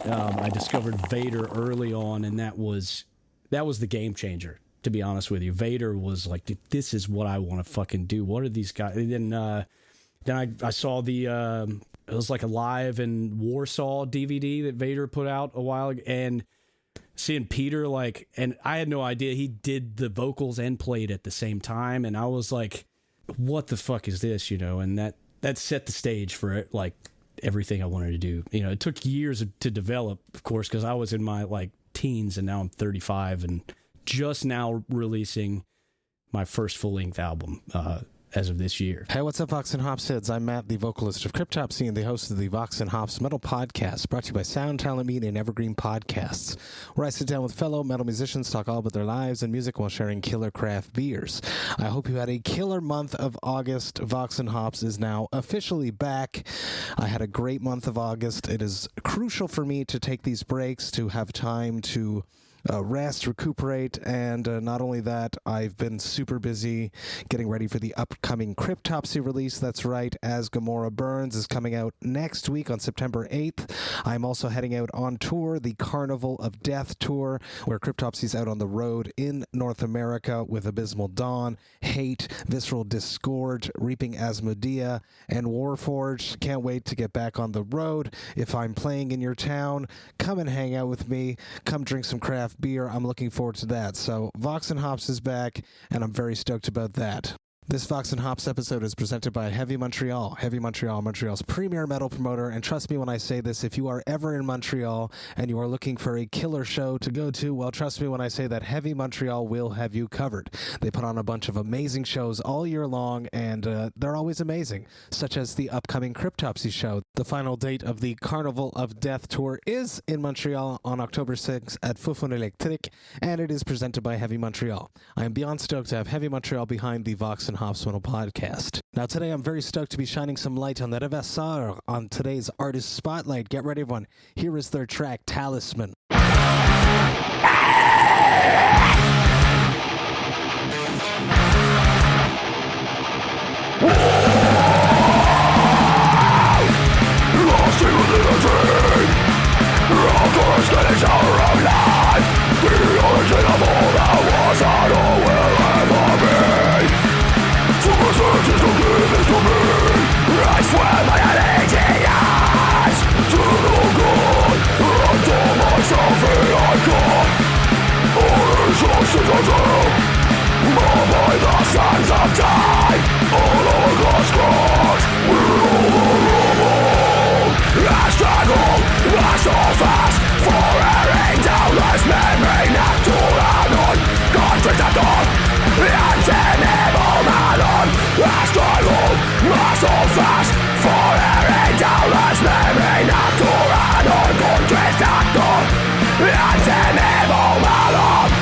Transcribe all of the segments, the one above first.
I discovered Vader early on, and that was the game changer, to be honest with you. Vader was like, dude, this is what I want to fucking do. What are these guys? And then I saw the it was like a Live in Warsaw DVD that Vader put out a while ago, and seeing Peter, like, and I had no idea he did the vocals and played at the same time, and I was like, what the fuck is this, you know? And that set the stage for it, like everything I wanted to do. You know, it took years to develop, of course, because I was in my like teens, and now I'm 35 and just now releasing my first full-length album as of this year. Hey, what's up, Vox&Hops heads? I'm Matt, the vocalist of Cryptopsy and the host of the Vox&Hops Metal Podcast, brought to you by Sound Talent Media and Evergreen Podcasts, where I sit down with fellow metal musicians, talk all about their lives and music while sharing killer craft beers. I hope you had a killer month of August. Vox&Hops is now officially back. I had a great month of August. It is crucial for me to take these breaks, to have time to rest, recuperate, and not only that, I've been super busy getting ready for the upcoming Cryptopsy release. That's right, As Gomorrah Burns is coming out next week on September 8th. I'm also heading out on tour, the Carnival of Death tour, where Cryptopsy's out on the road in North America with Abysmal Dawn, Hate, Visceral Discord, Reaping Asmodea, and Warforged. Can't wait to get back on the road. If I'm playing in your town, come and hang out with me. Come drink some craft beer. I'm looking forward to that. So Vox&Hops is back, and I'm very stoked about that. This Vox&Hops episode is presented by Heavy Montreal. Heavy Montreal, Montreal's premier metal promoter. And trust me when I say this, if you are ever in Montreal and you are looking for a killer show to go to, well, trust me when I say that Heavy Montreal will have you covered. They put on a bunch of amazing shows all year long, and they're always amazing, such as the upcoming Cryptopsy show. The final date of the Carnival of Death tour is in Montreal on October 6th at Fufun Electric, and it is presented by Heavy Montreal. I am beyond stoked to have Heavy Montreal behind the Vox&Hops Metal Podcast. Now today I'm very stoked to be shining some light on the Revesseur on today's Artist Spotlight. Get ready, everyone. Here is their track, Talisman. I swear my allegiance to the good, unto myself I come. All resources are true, but by the sands of time, all our scars will overrule. I struggle, I so fast, forbearing doubtless memory, not to run on, countries at dawn, anti-evil melon. I struggle, I so fast, forbearing doubtless memory, not to run on, countries at dawn, anti-evil melon.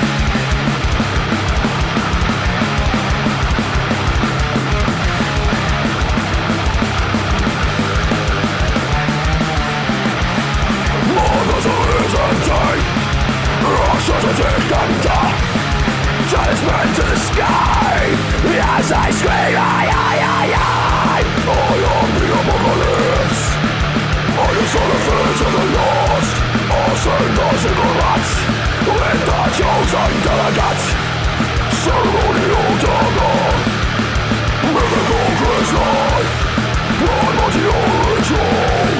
Talisman to the sky as I scream, I am the apocalypse. I am son of friends of the lost. I'll send the cigarettes with the chosen delegates. Ceremonial dagger, miracle Chris life, primordial ritual.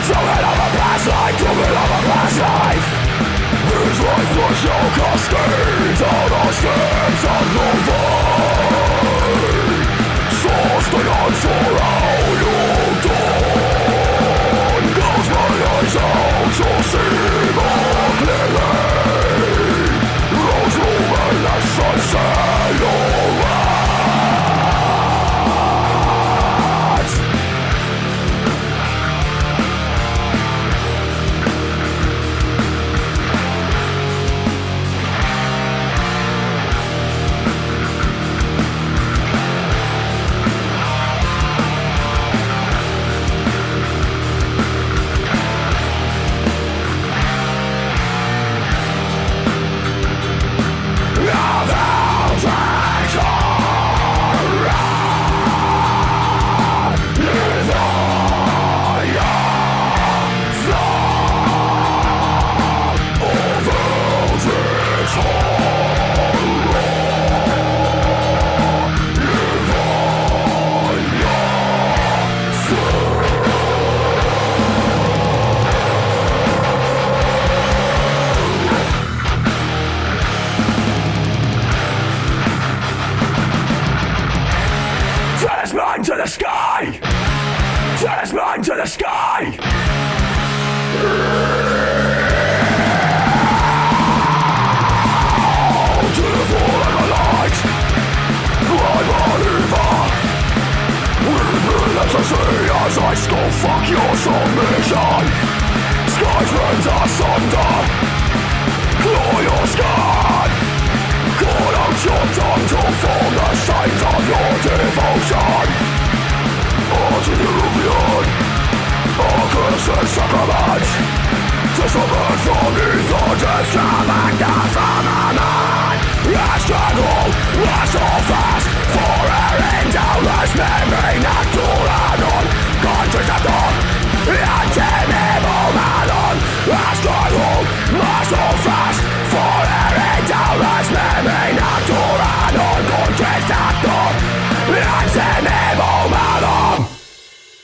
Token of a past life, token of a past life. His lifeless shall cascade out our steps and the vein. Sustenance for all you done. Close my eyes out to see more clearly. Rose luminous sunset around. Send his mind to the sky. To the full of the light. I'm a believer. With me, let's see as I skull fuck your submission. Skies rends asunder. Claw your skin. Call out your tongue to form the signs of your devotion. Unto the Rubian, accursed sacrament. Disappeared from ether, discovered the firmament. I struggle, wrestle fast, for her endless memory, not to run on. Countries of dawn, anti-evil melon. I struggle, wrestle fast, for her endless memory, not to run on. Countries of dawn, anti-evil melon.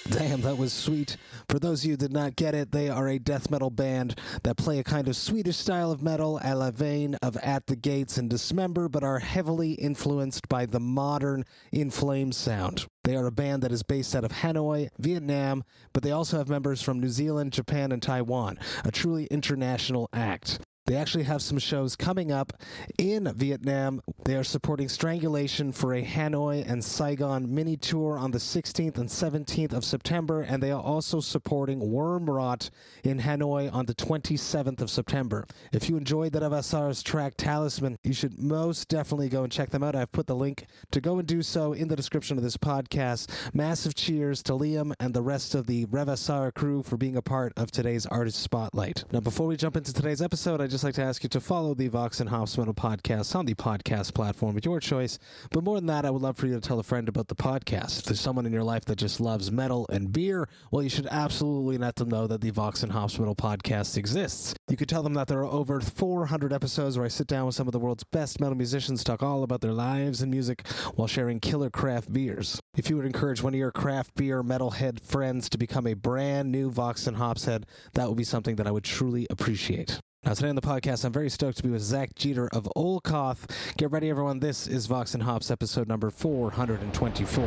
Damn, that was sweet. For those of you who did not get it, they are a death metal band that play a kind of Swedish style of metal a la vein of At the Gates and Dismember, but are heavily influenced by the modern In Flames sound. They are a band that is based out of Hanoi, Vietnam, but they also have members from New Zealand, Japan, and Taiwan, a truly international act. They actually have some shows coming up in Vietnam. They are supporting Strangulation for a Hanoi and Saigon mini tour on the 16th and 17th of September, and they are also supporting Wormrot in Hanoi on the 27th of September. If you enjoyed that Avasar's track Talisman, you should most definitely go and check them out. I've put the link to go and do so in the description of this podcast. Massive cheers to Liam and the rest of the Revasar crew for being a part of today's Artist Spotlight. Now, before we jump into today's episode, I'd just like to ask you to follow the Vox&Hops Metal Podcast on the podcast platform of your choice. But more than that, I would love for you to tell a friend about the podcast. If there's someone in your life that just loves metal and beer, well, you should absolutely let them know that the Vox&Hops Metal Podcast exists. You could tell them that there are over 400 episodes where I sit down with some of the world's best metal musicians, talk all about their lives and music while sharing killer craft beers. If you would encourage one of your craft beer metalhead friends to become a brand new Vox&Hops head, that would be something that I would truly appreciate. Now, today on the podcast, I'm very stoked to be with Zach Jeter of Olkoth. Get ready, everyone. This is Vox&Hops episode number 424.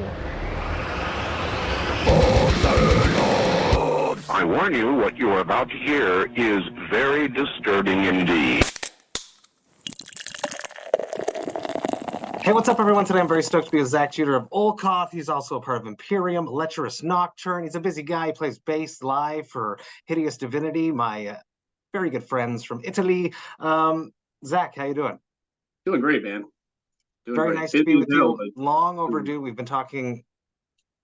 I warn you, what you are about to hear is very disturbing indeed. Hey, what's up, everyone? Today I'm very stoked to be with Zach Jeter of Olkoth. He's also a part of Imperium, Lecherous Nocturne. He's a busy guy. He plays bass live for Hideous Divinity, my very good friends from Italy. Zach, how you doing? Doing great, man. Very nice to be with you. Long overdue. We've been talking,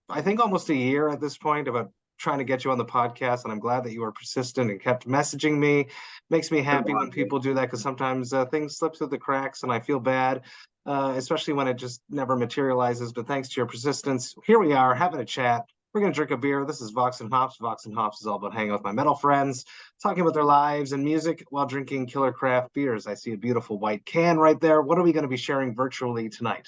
I think, almost a year at this point about trying to get you on the podcast, and I'm glad that you were persistent and kept messaging me. Makes me happy when people do that, because sometimes things slip through the cracks and I feel bad, especially when it just never materializes. But thanks to your persistence, here we are having a chat. We're going to drink a beer. This is Vox&Hops. Vox&Hops is all about hanging out with my metal friends, talking about their lives and music while drinking killer craft beers. I see a beautiful white can right there. What are we going to be sharing virtually tonight?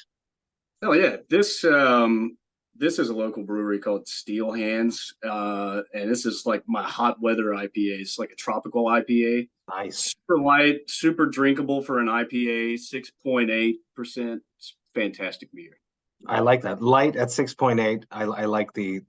Oh, yeah. This is a local brewery called Steel Hands, and this is like my hot weather IPA. It's like a tropical IPA. Nice. Super light, super drinkable for an IPA, 6.8%. It's fantastic beer. I like that. Light at 6.8. I like the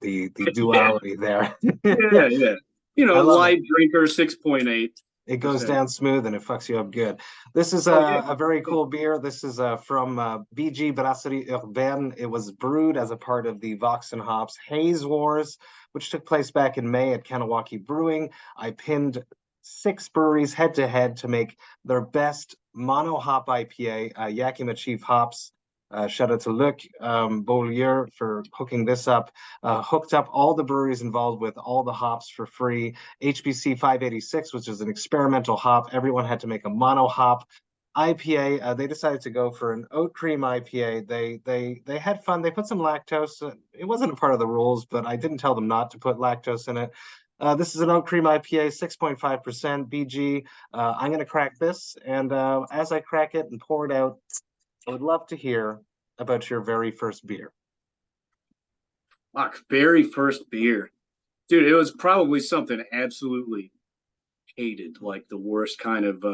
duality there. yeah. You know, light drinker, 6.8. It goes down smooth and it fucks you up good. This is a very cool beer. This is from BG Brasserie Urbaine. It was brewed as a part of the Vox&Hops Haze Wars, which took place back in May at Kanawaki Brewing. I pinned 6 breweries head to head to make their best mono hop IPA. Yakima Chief Hops. Shout out to Luc Beaulieu for hooking this up. Hooked up all the breweries involved with all the hops for free. HBC 586, which is an experimental hop. Everyone had to make a mono hop IPA. They decided to go for an oat cream IPA. They had fun. They put some lactose. It wasn't a part of the rules, but I didn't tell them not to put lactose in it. This is an oat cream IPA, 6.5% BG. I'm going to crack this, and as I crack it and pour it out, I would love to hear about your very first beer. Fuck, very first beer. Dude, it was probably something absolutely hated, like the worst kind of...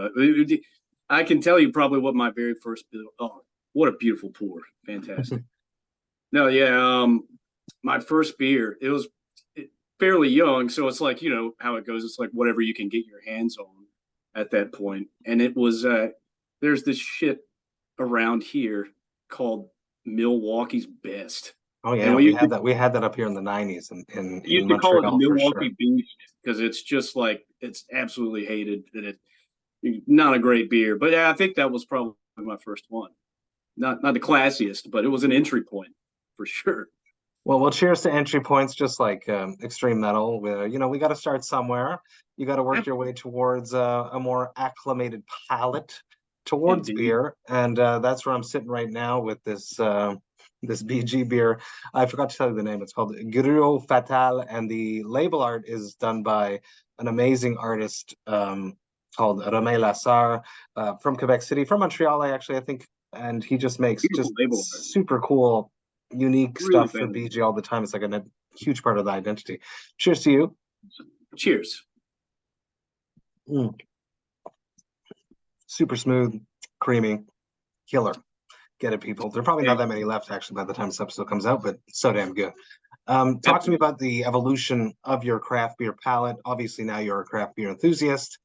I can tell you probably what my very first beer... Oh, what a beautiful pour. Fantastic. No, yeah, my first beer, fairly young, so it's like, you know how it goes. It's like whatever you can get your hands on at that point. And it was there's this shit around here called Milwaukee's Best. Oh yeah, And we had that. We had that up here in the '90s in used to call it the Montreal for sure. Milwaukee Beast because it's just like, it's absolutely hated, and it's not a great beer. But yeah, I think that was probably my first one. Not the classiest, but it was an entry point for sure. Well, cheers to entry points, just like extreme metal. You know, we got to start somewhere. You got to work your way towards a more acclimated palate towards Indeed. beer, and that's where I'm sitting right now with this this BG beer. I forgot to tell you the name. It's called Gruau Fatal, and the label art is done by an amazing artist called Romain Lassar from Quebec City, from Montreal, I think, and he just makes Beautiful just label art. super cool, unique Really stuff for bad. BG all the time. It's like a huge part of the identity. Cheers to you. Cheers. Super smooth, creamy, killer. Get it, people. There are probably not that many left, actually, by the time this episode comes out, but so damn good. Talk to me about the evolution of your craft beer palate. Obviously, now you're a craft beer enthusiast,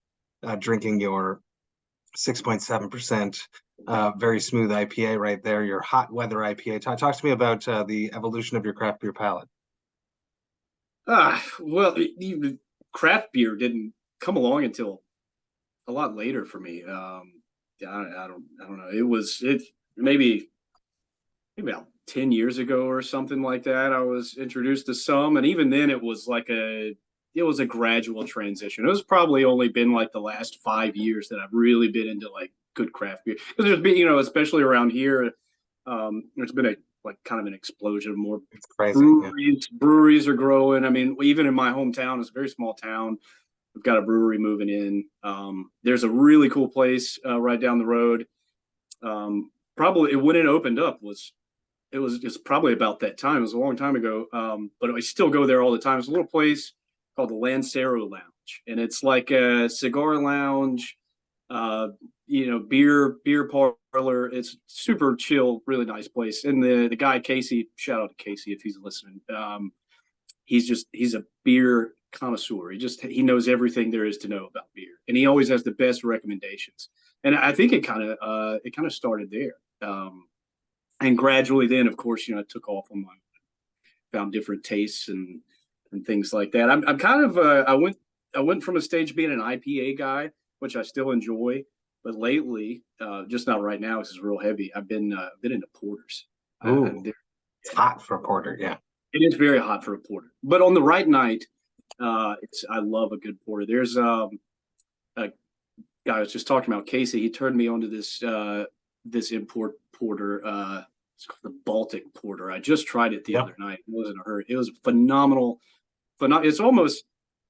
drinking your 6.7%, very smooth IPA right there, your hot weather IPA. Talk to me about the evolution of your craft beer palate. Well, even craft beer didn't come along until a lot later for me. I don't know. It maybe about 10 years ago or something like that. I was introduced to some, and even then it was a gradual transition. It was probably only been like the last 5 years that I've really been into like good craft beer. Because there's been, especially around here, there's been kind of an explosion of more breweries. Yeah. Breweries are growing. I mean, even in my hometown, it's a very small town. We've got a brewery moving in. There's a really cool place right down the road. Probably when it opened up it was just probably about that time. It was a long time ago. But I still go there all the time. It's a little place called the Lancero Lounge, and it's like a cigar lounge, beer parlor. It's super chill, really nice place. And the guy Casey, shout out to Casey if he's listening. He's a beer connoisseur. He knows everything there is to know about beer, and he always has the best recommendations. And I think it kind of started there. And gradually then, of course, I took off on my own, found different tastes and things like that. I'm kind of I went from a stage being an IPA guy, which I still enjoy, but lately, just not right now, because it's real heavy. I've been into porters. It's hot for a porter, yeah. It is very hot for a porter, but on the right night, I love a good porter. There's a guy I was just talking about, Casey. He turned me onto this import porter. It's called the Baltic Porter. I just tried it the other night. It wasn't a hurry. It was phenomenal. It's almost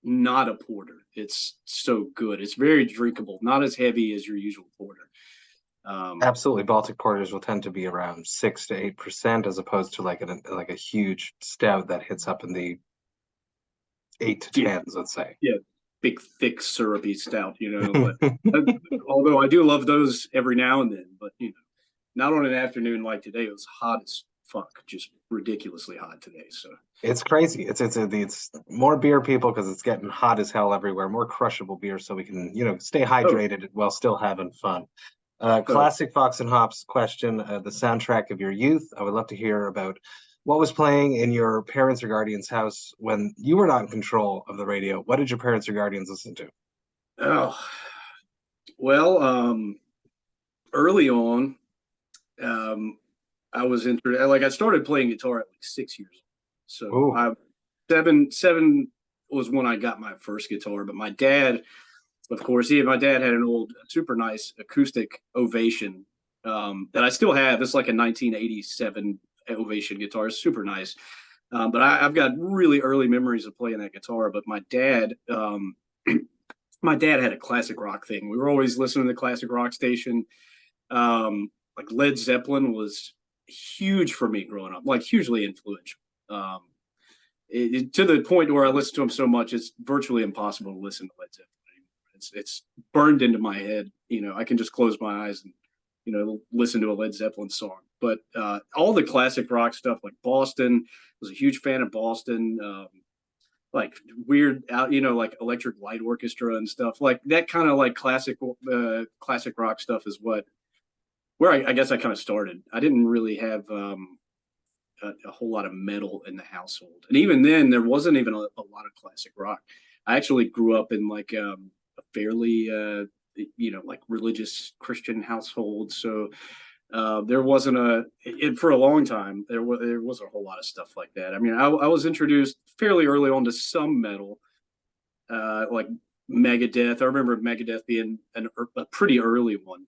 not a porter. It's so good. It's very drinkable. Not as heavy as your usual porter. Absolutely, Baltic porters will tend to be around 6 to 8%, as opposed to like a huge stout that hits up in the 8 to 10s, let's say. Yeah, big, thick, syrupy stout. But although I do love those every now and then, but not on an afternoon like today. It was hot as fuck, just ridiculously hot today. So it's crazy. It's more beer, people, because it's getting hot as hell everywhere. More crushable beer, so we can stay hydrated while still having fun. Classic Vox and Hops question: the soundtrack of your youth. I would love to hear about what was playing in your parents' or guardians' house when you were not in control of the radio. What did your parents or guardians listen to? Oh, well, early on, I was I started playing guitar at like 6 years old. So seven was when I got my first guitar. But my dad, of course, my dad had an old, super nice acoustic Ovation that I still have. It's like a 1987 Ovation guitar. It's super nice. But I've got really early memories of playing that guitar. But my dad had a classic rock thing. We were always listening to the classic rock station. Like Led Zeppelin was huge for me growing up, like hugely influential. To the point where I listen to him so much, it's virtually impossible to listen to Led Zeppelin anymore. It's burned into my head. I can just close my eyes and listen to a Led Zeppelin song. But all the classic rock stuff, like Boston, was a huge fan of Boston. like weird out, like Electric Light Orchestra and stuff like that. Kind of like classic rock stuff is where I guess I kind of started. I didn't really have a whole lot of metal in the household, and even then, there wasn't even a lot of classic rock. I actually grew up in like a fairly like religious Christian household, so there wasn't for a long time there wasn't a whole lot of stuff like that. I mean, I was introduced fairly early on to some metal, like Megadeth. I remember Megadeth being a pretty early one,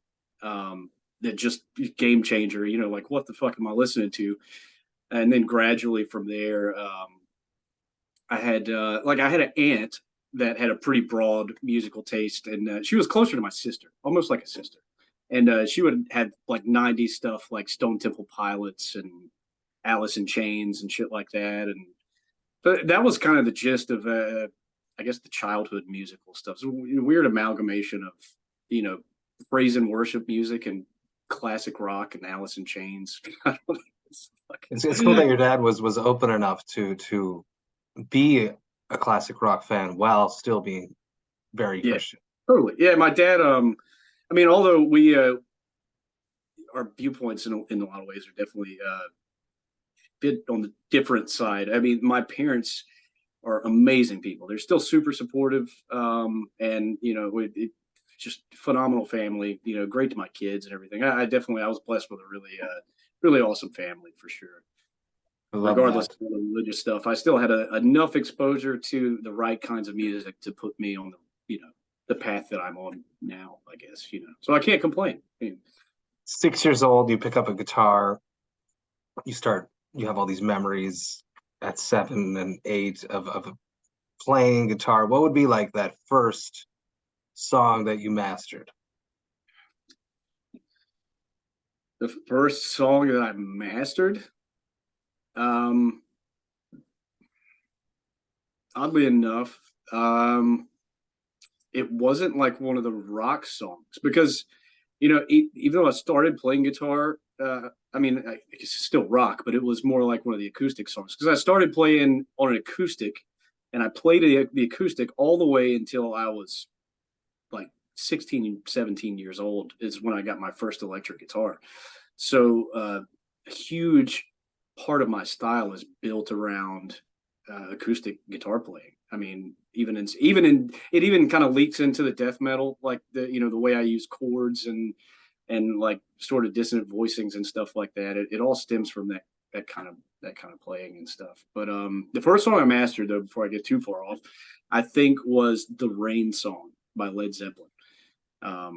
that just game changer. Like what the fuck am I listening to? And then gradually from there, I had an aunt that had a pretty broad musical taste, and she was closer to my sister, almost like a sister. And she would have like 90s stuff like Stone Temple Pilots and Alice in Chains and shit like that. And but that was kind of the gist of, I guess, the childhood musical stuff. So weird amalgamation of, praise and worship music and classic rock and Alice in Chains. It's cool that your dad was open enough to be a classic rock fan while still being very Christian. Totally. Yeah, my dad, I mean, although we our viewpoints in a lot of ways are definitely a bit on the different side. I mean, my parents are amazing people. They're still super supportive, and just phenomenal family. Great to my kids and everything. I was blessed with a really awesome family for sure. Regardless of the religious stuff, I still had enough exposure to the right kinds of music to put me on the path that I'm on now, I guess. So I can't complain. 6 years old, you pick up a guitar, you have all these memories at 7 and 8 of playing guitar. What would be like that first song that you mastered? The first song that I mastered, oddly enough, it wasn't like one of the rock songs because, even though I started playing guitar, I mean, it's still rock, but it was more like one of the acoustic songs because I started playing on an acoustic, and I played the acoustic all the way until I was like 16, 17 years old is when I got my first electric guitar. So a huge part of my style is built around acoustic guitar playing. I mean, even it kind of leaks into the death metal, like the way I use chords and like sort of dissonant voicings and stuff like that. It all stems from that kind of playing and stuff. But the first song I mastered, though, before I get too far off, I think was the Rain Song by Led Zeppelin. I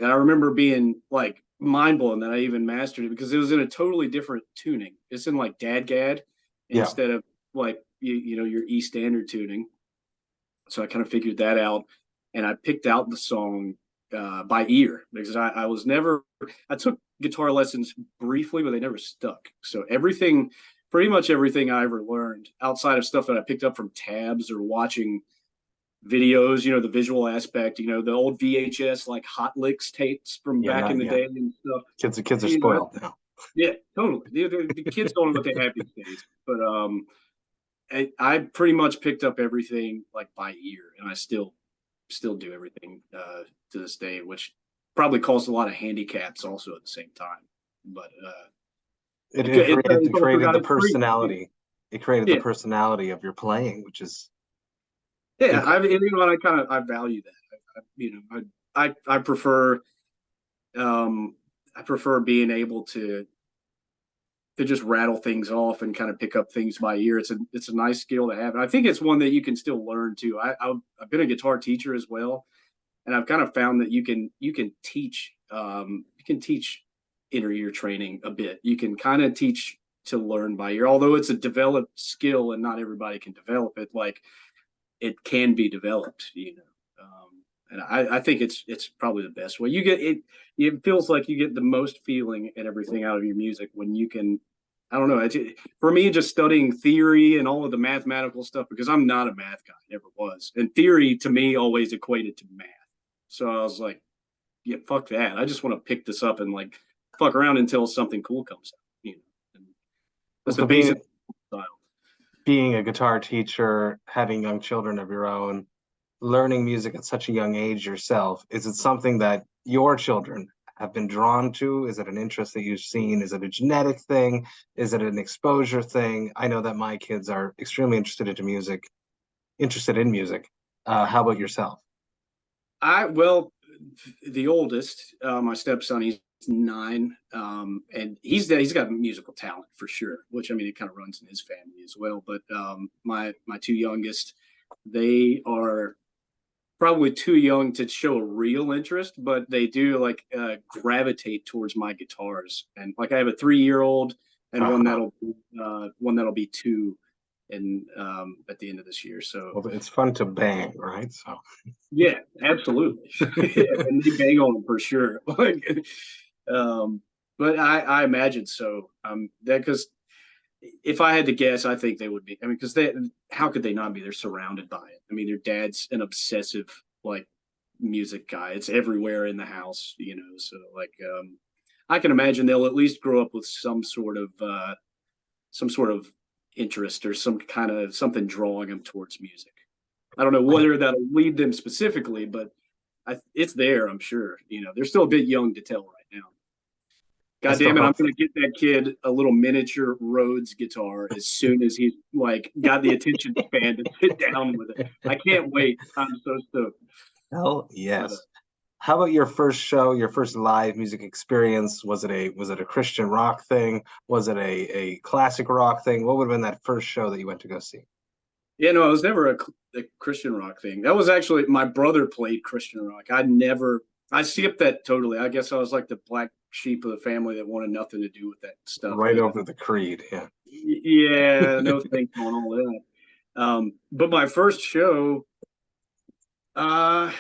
remember being like mind blown that I even mastered it because it was in a totally different tuning. It's in like Dadgad instead of like your E standard tuning. So I kind of figured that out, and I picked out the song by ear because I took guitar lessons briefly, but they never stuck. So pretty much everything I ever learned outside of stuff that I picked up from tabs or watching videos, the visual aspect, the old VHS like Hot Licks tapes from back in the day and stuff. Kids are spoiled now. Yeah, totally. The kids don't know what they have these days. But I pretty much picked up everything like by ear, and I still do everything to this day, which probably caused a lot of handicaps also at the same time. But it created the personality. It created the personality of your playing, which is I value that. I prefer being able to just rattle things off and kind of pick up things by ear. It's a nice skill to have, and I think it's one that you can still learn too. I've been a guitar teacher as well, and I've kind of found that you can teach inner ear training a bit. You can kind of teach to learn by ear, although it's a developed skill and not everybody can develop it. Like it can be developed, and I think it's probably the best way. You get it. It feels like you get the most feeling and everything out of your music when you can. I don't know. For me, just studying theory and all of the mathematical stuff, because I'm not a math guy, never was. And theory to me always equated to math. So I was like, yeah, fuck that. I just want to pick this up and like fuck around until something cool comes out. And that's the basic style. being a guitar teacher, having young children of your own, learning music at such a young age yourself, is it something that your children have been drawn to? Is it an interest that you've seen? Is it a genetic thing? Is it an exposure thing? I know that my kids are extremely interested in music. How about yourself? Well, the oldest, my stepson, he's 9, and he's got musical talent for sure. Which, I mean, it kind of runs in his family as well. But my 2 youngest, they are probably too young to show a real interest, but they do like gravitate towards my guitars. And like I have a 3-year-old and one that'll be 2 and at the end of this year. So well, it's fun to bang, right? So yeah, absolutely. And they bang on them for sure. But I imagine so. That because if I had to guess, I think they would be. I mean, because how could they not be? They're surrounded by it. I mean, their dad's an obsessive like music guy. It's everywhere in the house, you know. So like, I can imagine they'll at least grow up with some sort of interest or something drawing them towards music. I don't know whether that'll lead them specifically, but it's there. I'm sure. You know, they're still a bit young to tell right now. God damn it, I'm going to get that kid a little miniature Rhodes guitar as soon as he's like got the attention span to sit down with it. I can't wait. I'm so stoked. Hell yes. How about your first show, your first live music experience? Was it a Christian rock thing? Was it a classic rock thing? What would have been that first show that you went to go see? Yeah, no, it was never a Christian rock thing. That was actually my brother played Christian rock. I skipped that totally. I guess I was like the black sheep of the family that wanted nothing to do with that stuff. Right over the creed, yeah. Yeah, no thanks on all that. But my first show, I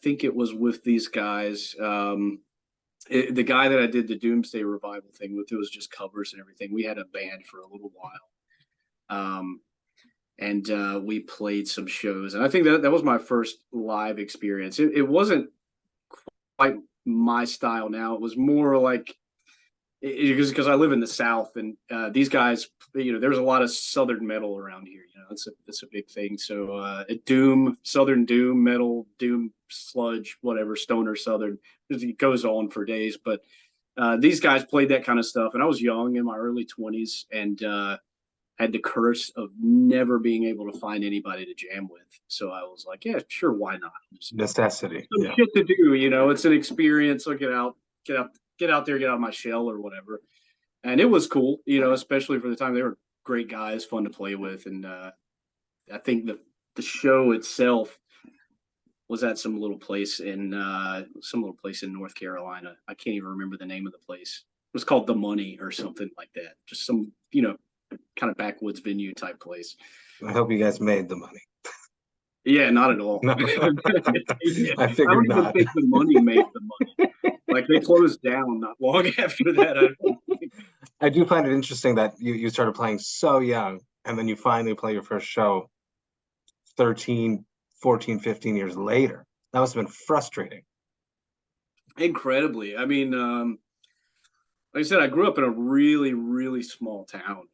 think it was with these guys. The guy that I did the Doomsday Revival thing with, it was just covers and everything. We had a band for a little while. And we played some shows. And I think that was my first live experience. It wasn't quite my style now. It was more like, because I live in the South, and these guys, you know, there's a lot of Southern metal around here. You know, it's a big thing. So Southern Doom metal, Doom sludge, whatever, stoner Southern, it goes on for days. But these guys played that kind of stuff, and I was young in my early 20s, and had the curse of never being able to find anybody to jam with. So I was like, yeah, sure, why not? Necessity. Some shit to do, you know, it's an experience. So get out there, get out of my shell or whatever. And it was cool, you know, especially for the time. They were great guys, fun to play with. And I think the show itself was at some little place in North Carolina. I can't even remember the name of the place. It was called The Money or something like that. Just some, you know, kind of backwoods venue type place. I hope you guys made the money. Yeah, not at all. No. I figured not. I think the money made the money. Like they closed down not long after that. I do find it interesting that you started playing so young, and then you finally play your first show 13, 14, 15 years later. That must have been frustrating. Incredibly. I mean, like I said, I grew up in a really, really small town.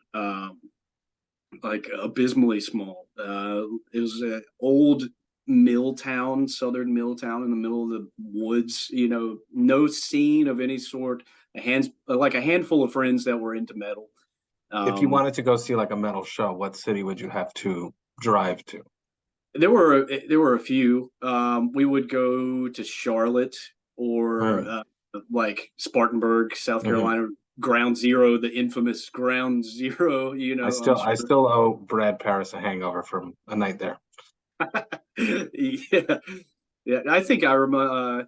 Like abysmally small. It was an old mill town, southern mill town in the middle of the woods, you know, no scene of any sort, like a handful of friends that were into metal. If you wanted to go see like a metal show, what city would you have to drive to? There were a few. We would go to Charlotte or like Spartanburg, South Carolina. Ground Zero, the infamous Ground Zero, you know. I still owe Brad Paris a hangover from a night there. Yeah. I think I remember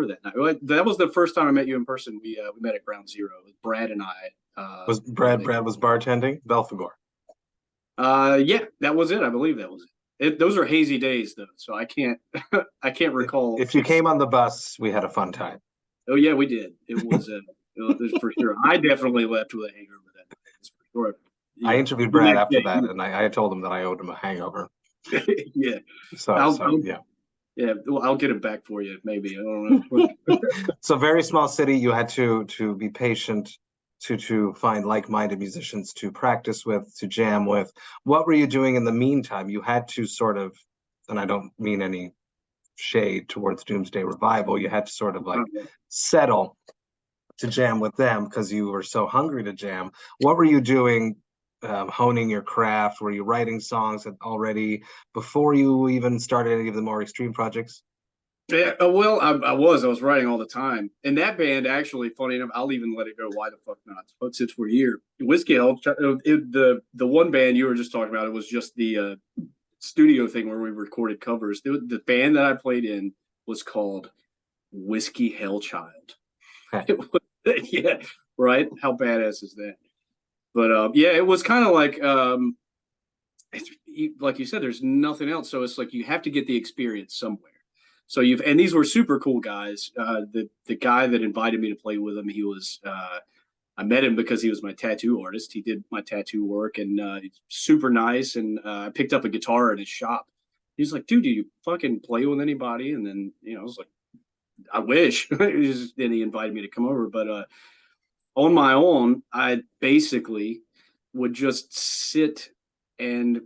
that night. That was the first time I met you in person. We met at Ground Zero. It was Brad and I. Was Brad was bartending Belphegor? Yeah, that was it. I believe that was it. Those are hazy days though, so I can't recall. If you came on the bus, we had a fun time. Oh yeah, we did. It was for sure. I definitely left with a hangover that day. That's for sure. Yeah. I interviewed Brad after that, and I told him that I owed him a hangover. Yeah. Yeah. Yeah. Well, I'll get it back for you, maybe. I don't know. So very small city. You had to be patient to find like-minded musicians to practice with, to jam with. What were you doing in the meantime? You had to sort of, and I don't mean any shade towards Doomsday Revival, you had to sort of like settle to jam with them because you were so hungry to jam. What were you doing, honing your craft? Were you writing songs already before you even started any of the more extreme projects? Yeah, well, I was writing all the time. And that band, actually, funny enough, I'll even let it go. Why the fuck not? But since we're here, Whiskey Hill, the one band you were just talking about, it was just the studio thing where we recorded covers. The band that I played in was called Whiskey Hell Child. Yeah, right. How badass is that? But yeah, it was kind of like you said, there's nothing else, so it's like you have to get the experience somewhere. So and these were super cool guys. The guy that invited me to play with him, he was I met him because he was my tattoo artist. He did my tattoo work, and he's super nice. And I picked up a guitar in his shop. He's like, "Dude, do you fucking play with anybody?" And then I was like, "I wish." Then he invited me to come over, but on my own, I basically would just sit and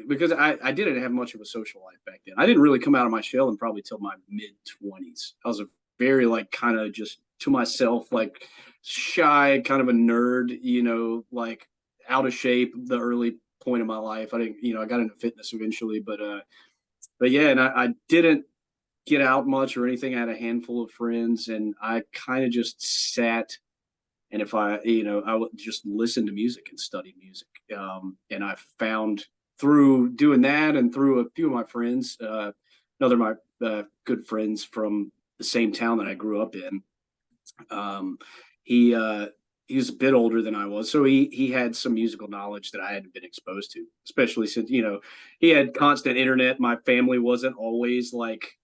because I didn't have much of a social life back then. I didn't really come out of my shell and probably till my mid-20s. I was a very like kind of just to myself, like shy, kind of a nerd, like out of shape the early point of my life. I didn't, I got into fitness eventually, but yeah, and I didn't get out much or anything. I had a handful of friends and I kind of just sat. And if I would just listen to music and study music. And I found through doing that and through a few of my friends, another of my good friends from the same town that I grew up in. He was a bit older than I was, so he had some musical knowledge that I hadn't been exposed to, especially since he had constant internet. My family wasn't always like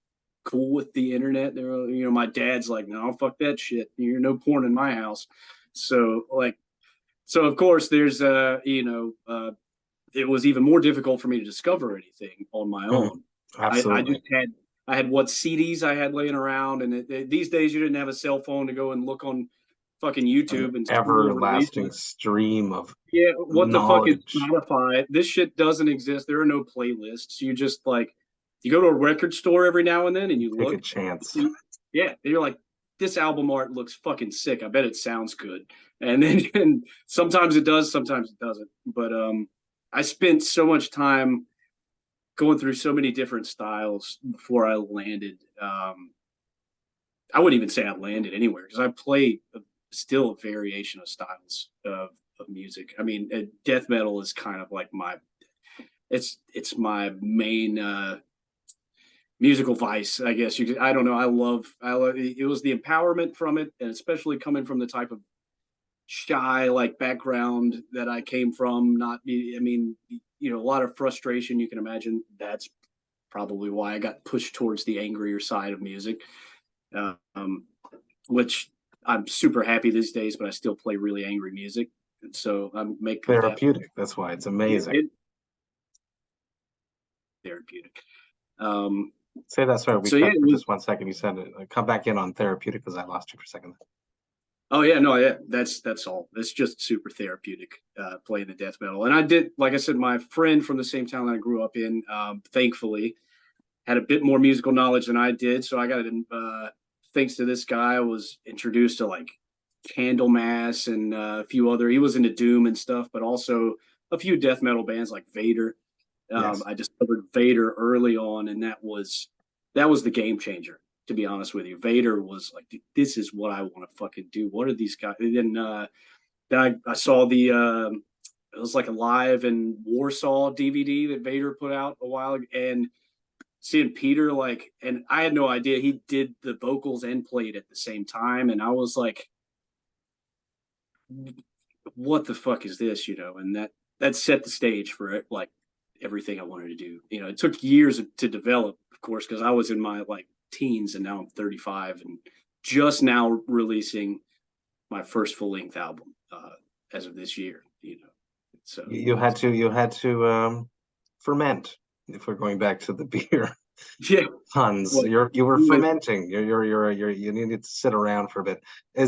cool with the internet. They were, my dad's like, "No, fuck that shit. You're no porn in my house." So of course there's it was even more difficult for me to discover anything on my own. Absolutely. I had what CDs I had laying around, and these days you didn't have a cell phone to go and look on fucking YouTube and everlasting stream of what knowledge. The fuck is Spotify? This shit doesn't exist. There are no playlists. You just you go to a record store every now and then and you Take look a chance. And you're like, this album art looks fucking sick. I bet it sounds good. And then sometimes it does, sometimes it doesn't. But I spent so much time going through so many different styles before I landed. I wouldn't even say I landed anywhere because I play still a variation of styles of music. I mean, death metal is kind of like it's my main musical vice, I guess. I don't know. I love it was the empowerment from it, and especially coming from the type of shy background that I came from. A lot of frustration, you can imagine. That's probably why I got pushed towards the angrier side of music, which I'm super happy these days, but I still play really angry music. And so I'm making therapeutic. That's why it's amazing. Therapeutic. Say that, sorry. For just 1 second. You said it. Come back in on therapeutic because I lost you for a second. Oh yeah, no, yeah, that's all. It's just super therapeutic playing the death metal. And I did, like I said, my friend from the same town that I grew up in, thankfully, had a bit more musical knowledge than I did. So I got thanks to this guy, I was introduced to Candlemass and a few other. He was into doom and stuff, but also a few death metal bands like Vader. Yes. I discovered Vader early on, and that was the game changer. To be honest with you, Vader was like, this is what I want to fucking do. What are these guys? And then I saw it was like a live in Warsaw DVD that Vader put out a while ago, and seeing Peter and I had no idea he did the vocals and played at the same time, and I was like, what the fuck is this? And that set the stage for it, everything I wanted to do. It took years to develop, of course, because I was in my teens and now I'm 35 and just now releasing my first full-length album as of this year. So you had to ferment, if we're going back to the beer. Yeah. Tons. Well, You were fermenting. You needed to sit around for a bit.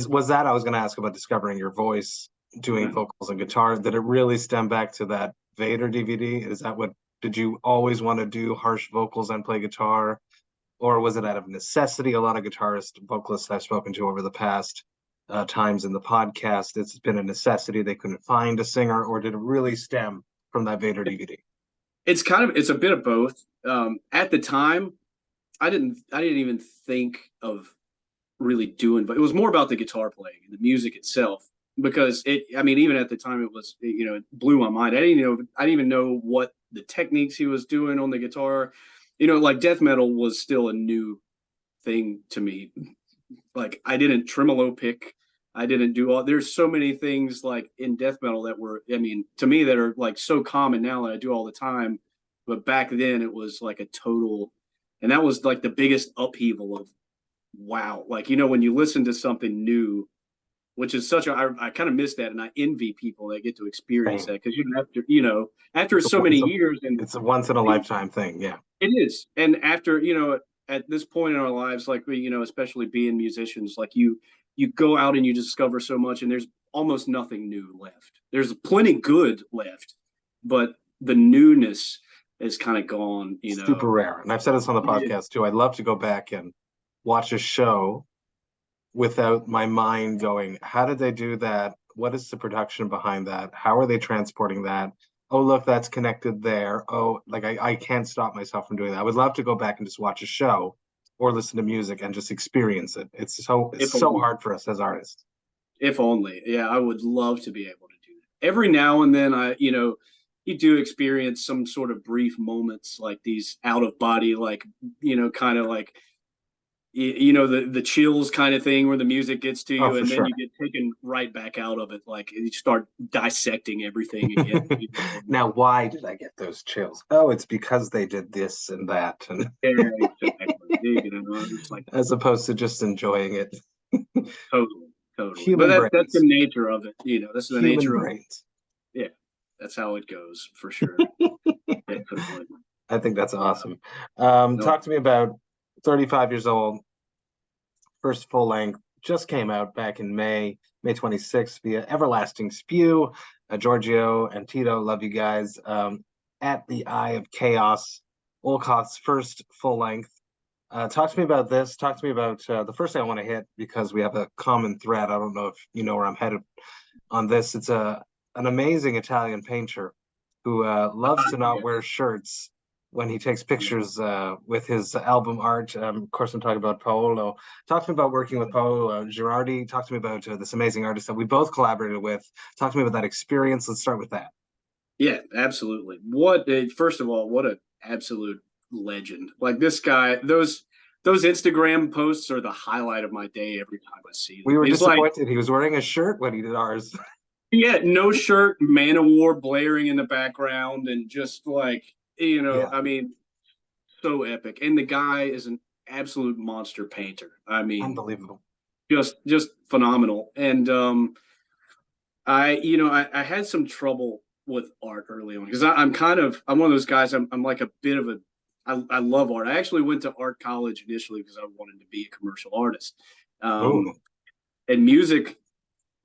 Was that I was going to ask about discovering your voice, doing vocals and guitar? Did it really stem back to that Vader DVD? Is that what did you always want to do harsh vocals and play guitar? Or was it out of necessity? A lot of guitarists, vocalists I've spoken to over the past times in the podcast, it's been a necessity. They couldn't find a singer, or did it really stem from that Vader DVD? It's a bit of both. At the time, I didn't even think of really doing, but it was more about the guitar playing and the music itself, because even at the time it blew my mind. I didn't even know what the techniques he was doing on the guitar. Like death metal was still a new thing to me. Like I didn't tremolo pick. I didn't do there's so many things like in death metal that were, to me that are like so common now that I do all the time. But back then it was like a total, and that was like the biggest upheaval of wow. Like, when you listen to something new, which is I kind of miss that. And I envy people that get to experience that, because after so many years, and it's a once in a lifetime thing. Yeah, it is. And after, at this point in our lives, like especially being musicians, like you go out and you discover so much, and there's almost nothing new left. There's plenty good left, but the newness is kind of gone, Super rare. And I've said this on the podcast too. I'd love to go back and watch a show without my mind going, how did they do that? What is the production behind that? How are they transporting that? Oh, look, that's connected there. Oh, like I can't stop myself from doing that. I would love to go back and just watch a show or listen to music and just experience it. It's so hard for us as artists. If only. Yeah, I would love to be able to do that. Every now and then you do experience some sort of brief moments like these out of body, like, kind of like, the chills kind of thing where the music gets to you, and then you get taken right back out of it. Like you start dissecting everything again. Now, why did I get those chills? Oh, it's because they did this and that, and like, as opposed to just enjoying it. Totally. But that's the nature of it. This is the nature of it. Yeah, that's how it goes for sure. I think that's awesome. Talk to me about 35 years old. First full length just came out back in May 26th via Everlasting Spew. Giorgio and Tito, love you guys. At the Eye of Chaos, Olkoth's first full length. Talk to me about this. Talk to me about the first thing I want to hit, because we have a common thread. I don't know if you know where I'm headed on this. It's an amazing Italian painter who loves to not wear shirts when he takes pictures with his album art. Of course, I'm talking about Paolo. Talk to me about working with Paolo Girardi. Talk to me about this amazing artist that we both collaborated with. Talk to me about that experience. Let's start with that. Yeah, absolutely. First of all, what an absolute legend. Like this guy, those Instagram posts are the highlight of my day every time I see them. We were disappointed. He was wearing a shirt when he did ours. Yeah, no shirt, Man of War blaring in the background, and just like, so epic. And the guy is an absolute monster painter. Unbelievable. Just phenomenal. And I had some trouble with art early on, because I'm one of those guys. I'm like a bit of I love art. I actually went to art college initially because I wanted to be a commercial artist. And music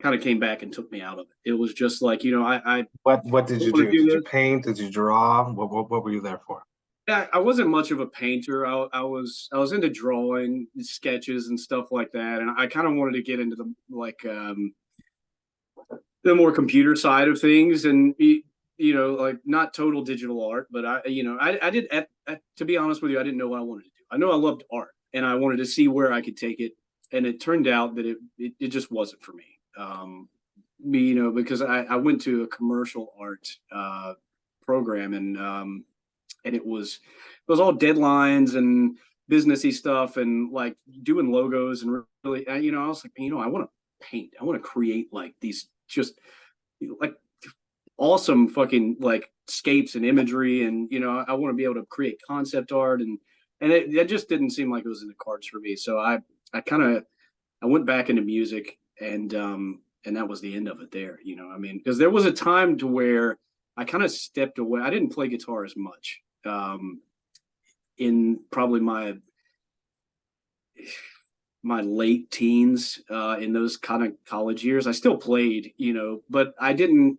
kind of came back and took me out of it. It was just like, what did you do? Did you paint? Did you draw? What were you there for? Yeah, I wasn't much of a painter. I was into drawing, sketches, and stuff like that. And I kind of wanted to get into the more computer side of things, and like not total digital art, but I did. To be honest with you, I didn't know what I wanted to do. I know I loved art, and I wanted to see where I could take it. And it turned out that it just wasn't for me. Because I went to a commercial art program, and it was all deadlines and businessy stuff, and like doing logos, and really, I was like, I want to paint. I want to create like these just like awesome fucking like scapes and imagery, and I want to be able to create concept art, and it just didn't seem like it was in the cards for me. So I went back into music, and that was the end of it there. Because there was a time to where I kind of stepped away. I didn't play guitar as much in probably my late teens, in those kind of college years. I still played, but I didn't,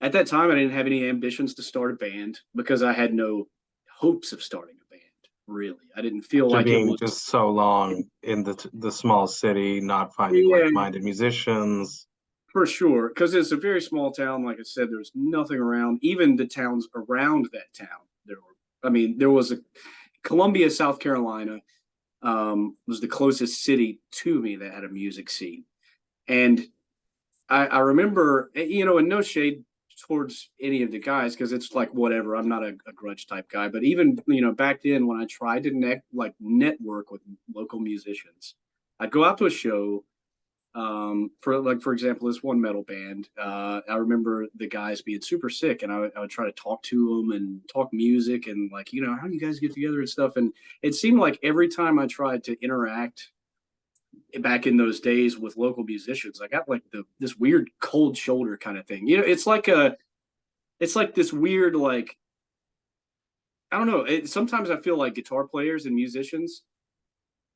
at that time, I didn't have any ambitions to start a band because I had no hopes of starting a band, really. I didn't feel After like it being was. just so long in the small city, not finding Yeah, like-minded musicians. for sure. Because it's a very small town. Like I said, there's nothing around. Even the towns around that town, there was a Columbia, South Carolina, was the closest city to me that had a music scene. And I remember, and no shade towards any of the guys, because it's like, whatever, I'm not a grudge type guy. But even, back then when I tried to network with local musicians, I'd go out to a show, for example, this one metal band. I remember the guys being super sick, and I would try to talk to them and talk music and how do you guys get together and stuff. And it seemed like every time I tried to interact back in those days with local musicians, I got this weird cold shoulder kind of thing. It's like this weird, I don't know. Sometimes I feel like guitar players and musicians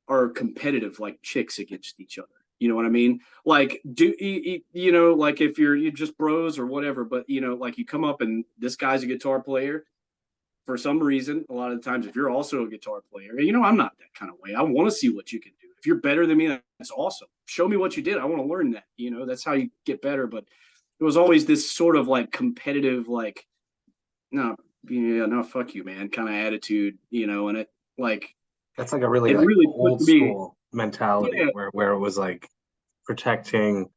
are competitive, like chicks against each other. You know what I mean? Like, if you're just bros or whatever, but you come up and this guy's a guitar player. For some reason, a lot of the times, if you're also a guitar player, I'm not that kind of way. I want to see what you can do. If you're better than me, that's awesome. Show me what you did. I want to learn that. That's how you get better. But it was always this sort of competitive, no, fuck you, man, kind of attitude, and it That's like a really old school mentality where it was like protecting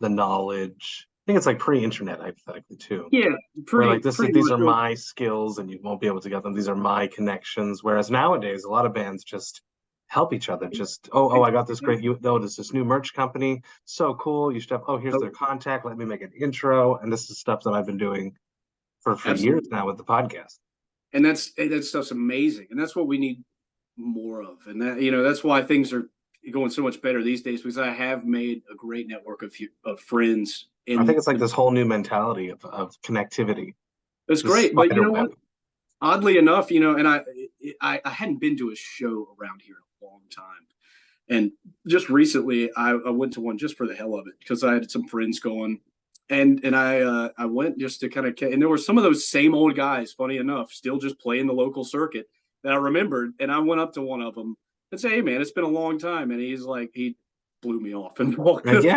the knowledge. I think it's like pre-internet, hypothetically, too. Yeah, these are my skills and you won't be able to get them. These are my connections. Whereas nowadays, a lot of bands just help each other. Just, I got this great, there's this new merch company. So cool. You should have, here's their contact. Let me make an intro. And this is stuff that I've been doing for years now with the podcast. And that stuff's amazing. And that's what we need more of. And that, that's why things are going so much better these days, because I have made a great network of friends. I think it's like this whole new mentality of connectivity. It's great. But you know what? Oddly enough, and I hadn't been to a show around here in a long time. And just recently I went to one just for the hell of it, because I had some friends going. And I went just to kind of, and there were some of those same old guys, funny enough, still just playing the local circuit that I remembered. And I went up to one of them and said, "Hey man, it's been a long time." And he's like, he blew me off and walked away. So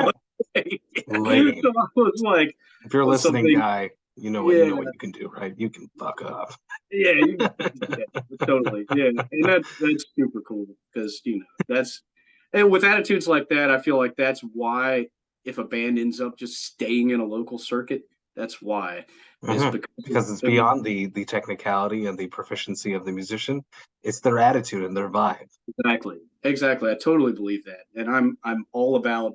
I was like, if you're listening, guy, you know what you can do, right? You can fuck up. Yeah, totally. Yeah. And that's super cool, because and with attitudes like that, I feel like that's why, if a band ends up just staying in a local circuit, that's why. Because it's beyond the technicality and the proficiency of the musician. It's their attitude and their vibe. Exactly. I totally believe that. And I'm all about,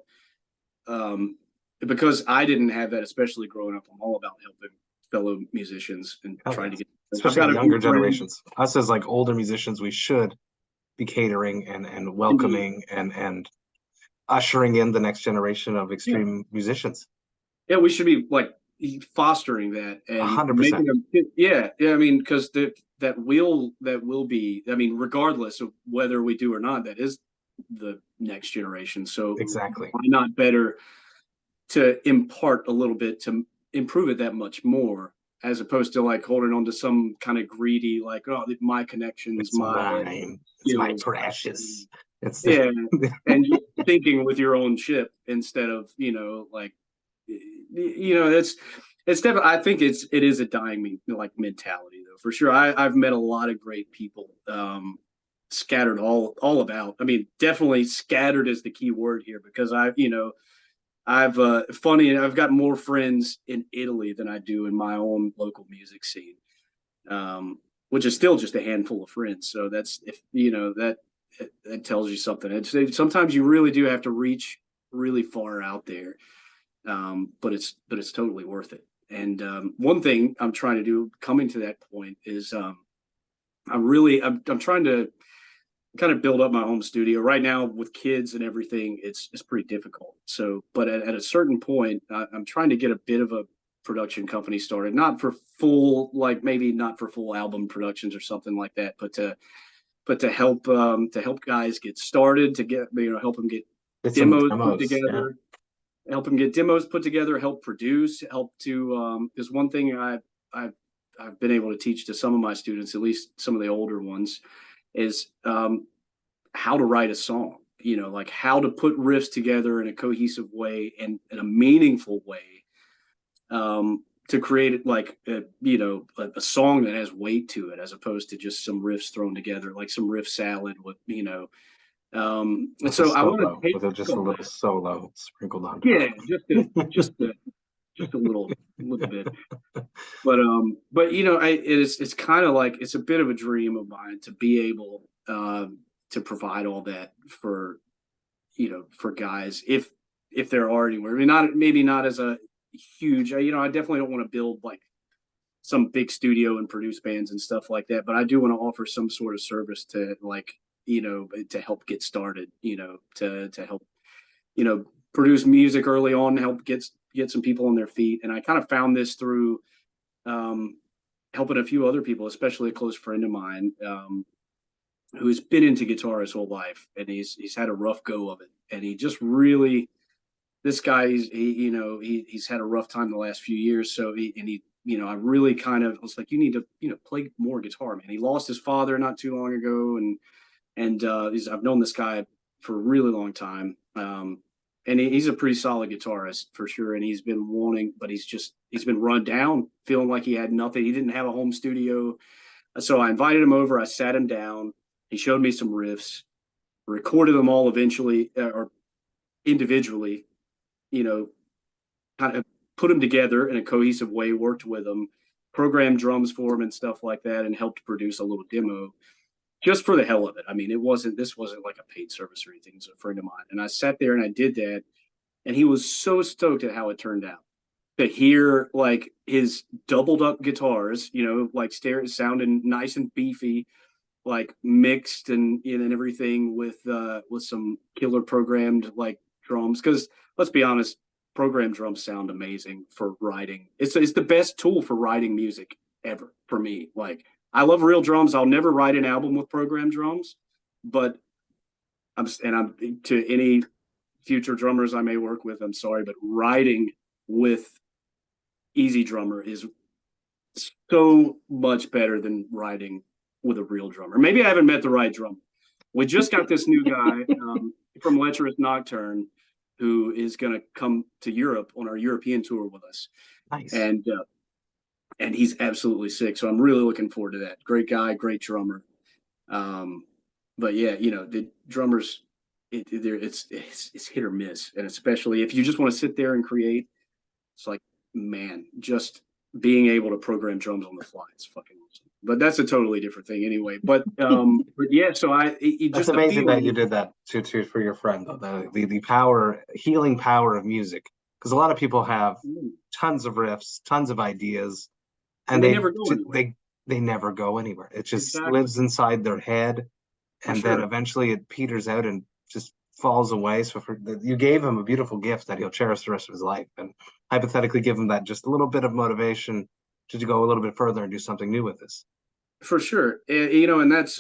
because I didn't have that, especially growing up, I'm all about helping fellow musicians and trying to get, especially younger generations. Us as older musicians, we should be catering and welcoming and ushering in the next generation of extreme musicians. Yeah, we should be fostering that and 100%. I mean, because that will be, I mean, regardless of whether we do or not, that is the next generation. So exactly, why not better to impart a little bit to improve it that much more, as opposed to holding on to some kind of greedy, my connections, it's mine, it's my precious. It's and thinking with your own chip instead of it's definitely, I think it is a dying mentality, though, for sure. I've met a lot of great people, scattered all about. I mean, definitely scattered is the key word here, because I've got more friends in Italy than I do in my own local music scene, which is still just a handful of friends. So that's, if that tells you something. Sometimes you really do have to reach really far out there. But it's totally worth it. And one thing I'm trying to do, coming to that point, is I'm trying to kind of build up my home studio right now. With kids and everything, it's pretty difficult. So, but at a certain point, I'm trying to get a bit of a production company started, not for full, like maybe not for full album productions or something like that, but to help guys get started, to get, help them get demos put together, help them get demos put together, help produce, help to is one thing I've been able to teach to some of my students, at least some of the older ones, is how to write a song. Like how to put riffs together in a cohesive way and in a meaningful way, to create it like a song that has weight to it, as opposed to just some riffs thrown together, like some riff salad with and so I want to take just a little solo sprinkled on top. Yeah, just a little bit. But it's kind of like, it's a bit of a dream of mine to be able to provide all that for guys, if there are anywhere. I mean, maybe not as a huge, I definitely don't want to build like some big studio and produce bands and stuff like that, but I do want to offer some sort of service to, like, to help get started, to help, produce music early on, and help get some people on their feet. And I kind of found this through helping a few other people, especially a close friend of mine, who's been into guitar his whole life, and he's had a rough go of it. And he just really, this guy, he's had a rough time the last few years. So I really kind of was like, you need to, play more guitar, man. He lost his father not too long ago. And I've known this guy for a really long time. And he's a pretty solid guitarist for sure. And he's been wanting, but he's been run down, feeling like he had nothing. He didn't have a home studio. So I invited him over. I sat him down. He showed me some riffs, recorded them all eventually, or individually, kind of put them together in a cohesive way, worked with them, programmed drums for him and stuff like that, and helped produce a little demo just for the hell of it. I mean, this wasn't like a paid service or anything. It was a friend of mine. And I sat there and I did that. And he was so stoked at how it turned out. To hear like his doubled up guitars, like sounding nice and beefy, like mixed and everything with some killer programmed like drums. Because let's be honest, programmed drums sound amazing for writing. It's the best tool for writing music ever for me. Like, I love real drums. I'll never write an album with programmed drums, but I'm to any future drummers I may work with, I'm sorry, but writing with Easy Drummer is so much better than writing with a real drummer. Maybe I haven't met the right drummer. We just got this new guy from Lecherous Nocturne who is going to come to Europe on our European tour with us. Nice. And he's absolutely sick. So I'm really looking forward to that. Great guy, great drummer. But yeah, the drummers, it's hit or miss. And especially if you just want to sit there and create, it's like, man, just being able to program drums on the fly, it's fucking awesome. But that's a totally different thing anyway. But yeah, so that's amazing that you did that to for your friend, though. The power, healing power of music. Because a lot of people have tons of riffs, tons of ideas, and they never go anywhere. They never go anywhere. It just lives inside their head, and then eventually it peters out and just falls away. So you gave him a beautiful gift that he'll cherish the rest of his life, and hypothetically give him that just a little bit of motivation to go a little bit further and do something new with this. For sure. And that's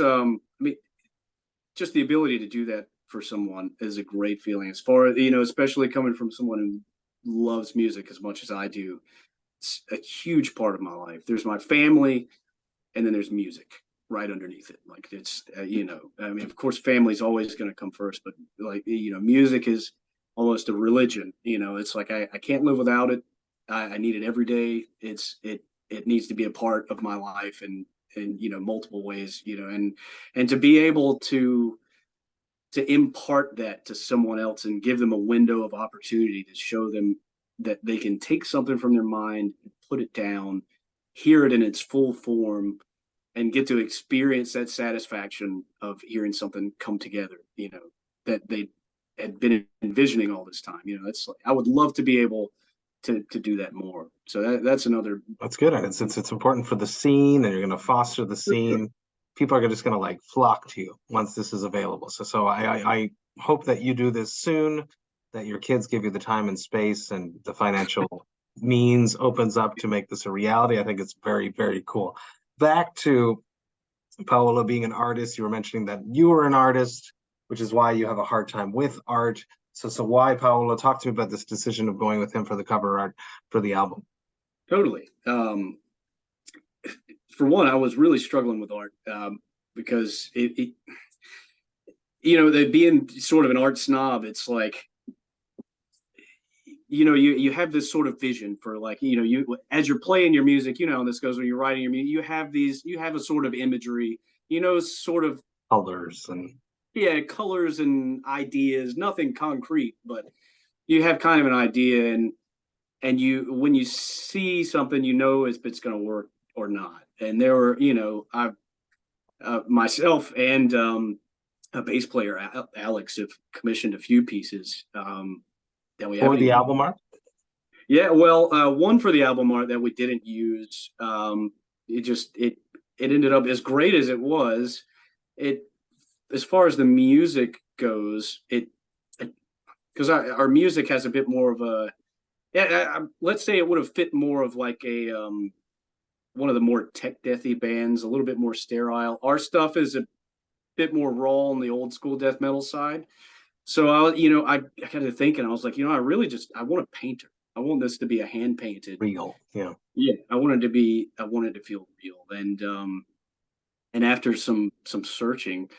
just the ability to do that for someone is a great feeling. As far as, especially coming from someone who loves music as much as I do. It's a huge part of my life. There's my family, and then there's music right underneath it. Like, it's I mean, of course family's always going to come first, but like, music is almost a religion. It's like I can't live without it. I need it every day. It needs to be a part of my life in multiple ways, and to be able to impart that to someone else and give them a window of opportunity to show them that they can take something from their mind and put it down, hear it in its full form, and get to experience that satisfaction of hearing something come together, that they had been envisioning all this time. It's like, I would love to be able to do that more. So that's another. That's good. It's important for the scene, and you're going to foster the scene. People are just going to like flock to you once this is available. So I hope that you do this soon, that your kids give you the time and space and the financial means opens up to make this a reality. I think it's very, very cool. Back to Paolo being an artist, you were mentioning that you were an artist, which is why you have a hard time with art. So why, Paolo? Talk to me about this decision of going with him for the cover art for the album. Totally. For one, I was really struggling with art because it being sort of an art snob, it's like, you have this sort of vision for like, you as you're playing your music, and this goes when you're writing your music, you have a sort of imagery, sort of colors and ideas, nothing concrete, but you have kind of an idea, and when you see something, if it's going to work or not. And there were, I myself and a bass player, Alex, have commissioned a few pieces that we have for the album art. Yeah, well, one for the album art that we didn't use. It ended up, as great as it was, as far as the music goes, because our music has a bit more of a, let's say it would have fit more of like a one of the more tech deathy bands, a little bit more sterile. Our stuff is a bit more raw on the old school death metal side. So I got to thinking, I was like, I want a painter. I want this to be a hand painted, real. Yeah. I wanted it to feel real. And after some searching,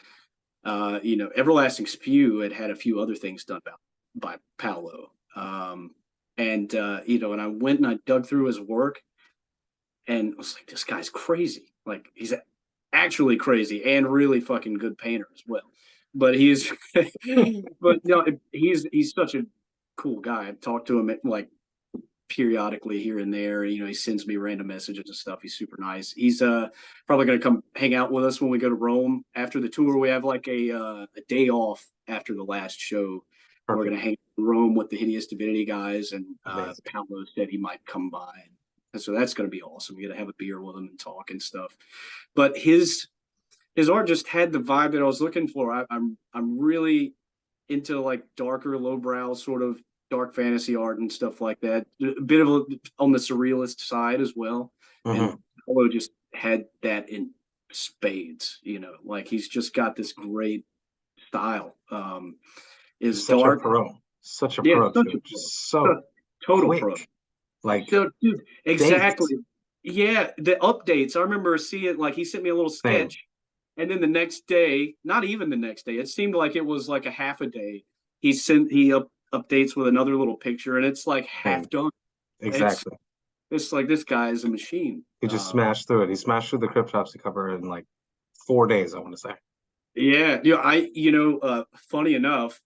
Everlasting Spew had a few other things done by Paolo. And I went and I dug through his work, and I was like, this guy's crazy. Like, he's actually crazy and really fucking good painter as well. But he's such a cool guy. I've talked to him like periodically here and there. He sends me random messages and stuff. He's super nice. He's probably going to come hang out with us when we go to Rome after the tour. We have like a day off after the last show. Perfect. We're going to hang in Rome with the Hideous Divinity guys, and Paolo said he might come by. And so that's going to be awesome. We got to have a beer with him and talk and stuff. But his art just had the vibe that I was looking for. I'm really into like darker, lowbrow sort of dark fantasy art and stuff like that. A bit of on the surrealist side as well. Mm-hmm. And Paolo just had that in spades. Like he's just got this great style. Is such dark. A pro. Such a pro. Just so total quick. Pro. Like, so, dude, exactly. Dates. Yeah, the updates. I remember seeing, like, he sent me a little sketch, and then the next day, not even the next day, it seemed like it was like a half a day. He updates with another little picture, and it's like half done. Exactly. It's like, this guy is a machine. He just smashed through it. He smashed through the Cryptopsy cover in like 4 days, I want to say. Yeah, funny enough,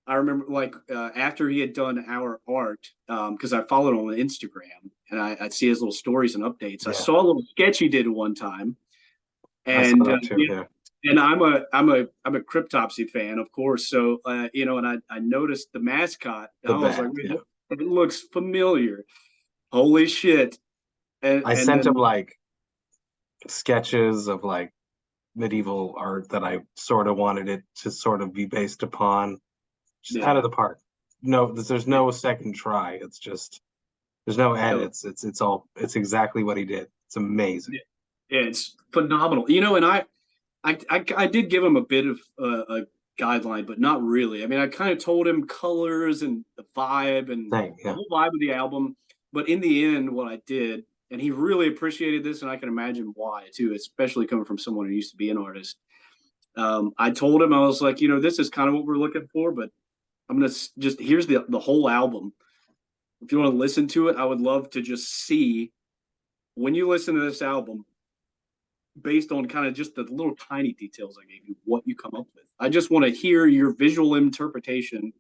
I remember like after he had done our art, because I followed him on Instagram, and I'd see his little stories and updates. Yeah. I saw a little sketch he did one time, and and I'm a Cryptopsy fan, of course. So and I noticed the mascot. I was like, it looks familiar. Holy shit! And I sent him like sketches of like medieval art that I sort of wanted it to sort of be based upon. Just out of the park. No, there's no second try. It's just there's no edits. It's exactly what he did. It's amazing. Yeah, it's phenomenal. And I did give him a bit of a guideline, but not really. I mean, I kind of told him colors and the vibe and the whole vibe of the album. But in the end, what I did, and he really appreciated this, and I can imagine why too, especially coming from someone who used to be an artist. I told him, I was like, this is kind of what we're looking for, but I'm going to here's the whole album. If you want to listen to it, I would love to just see, when you listen to this album, based on kind of just the little tiny details I gave you, what you come up with. I just want to hear your visual interpretation,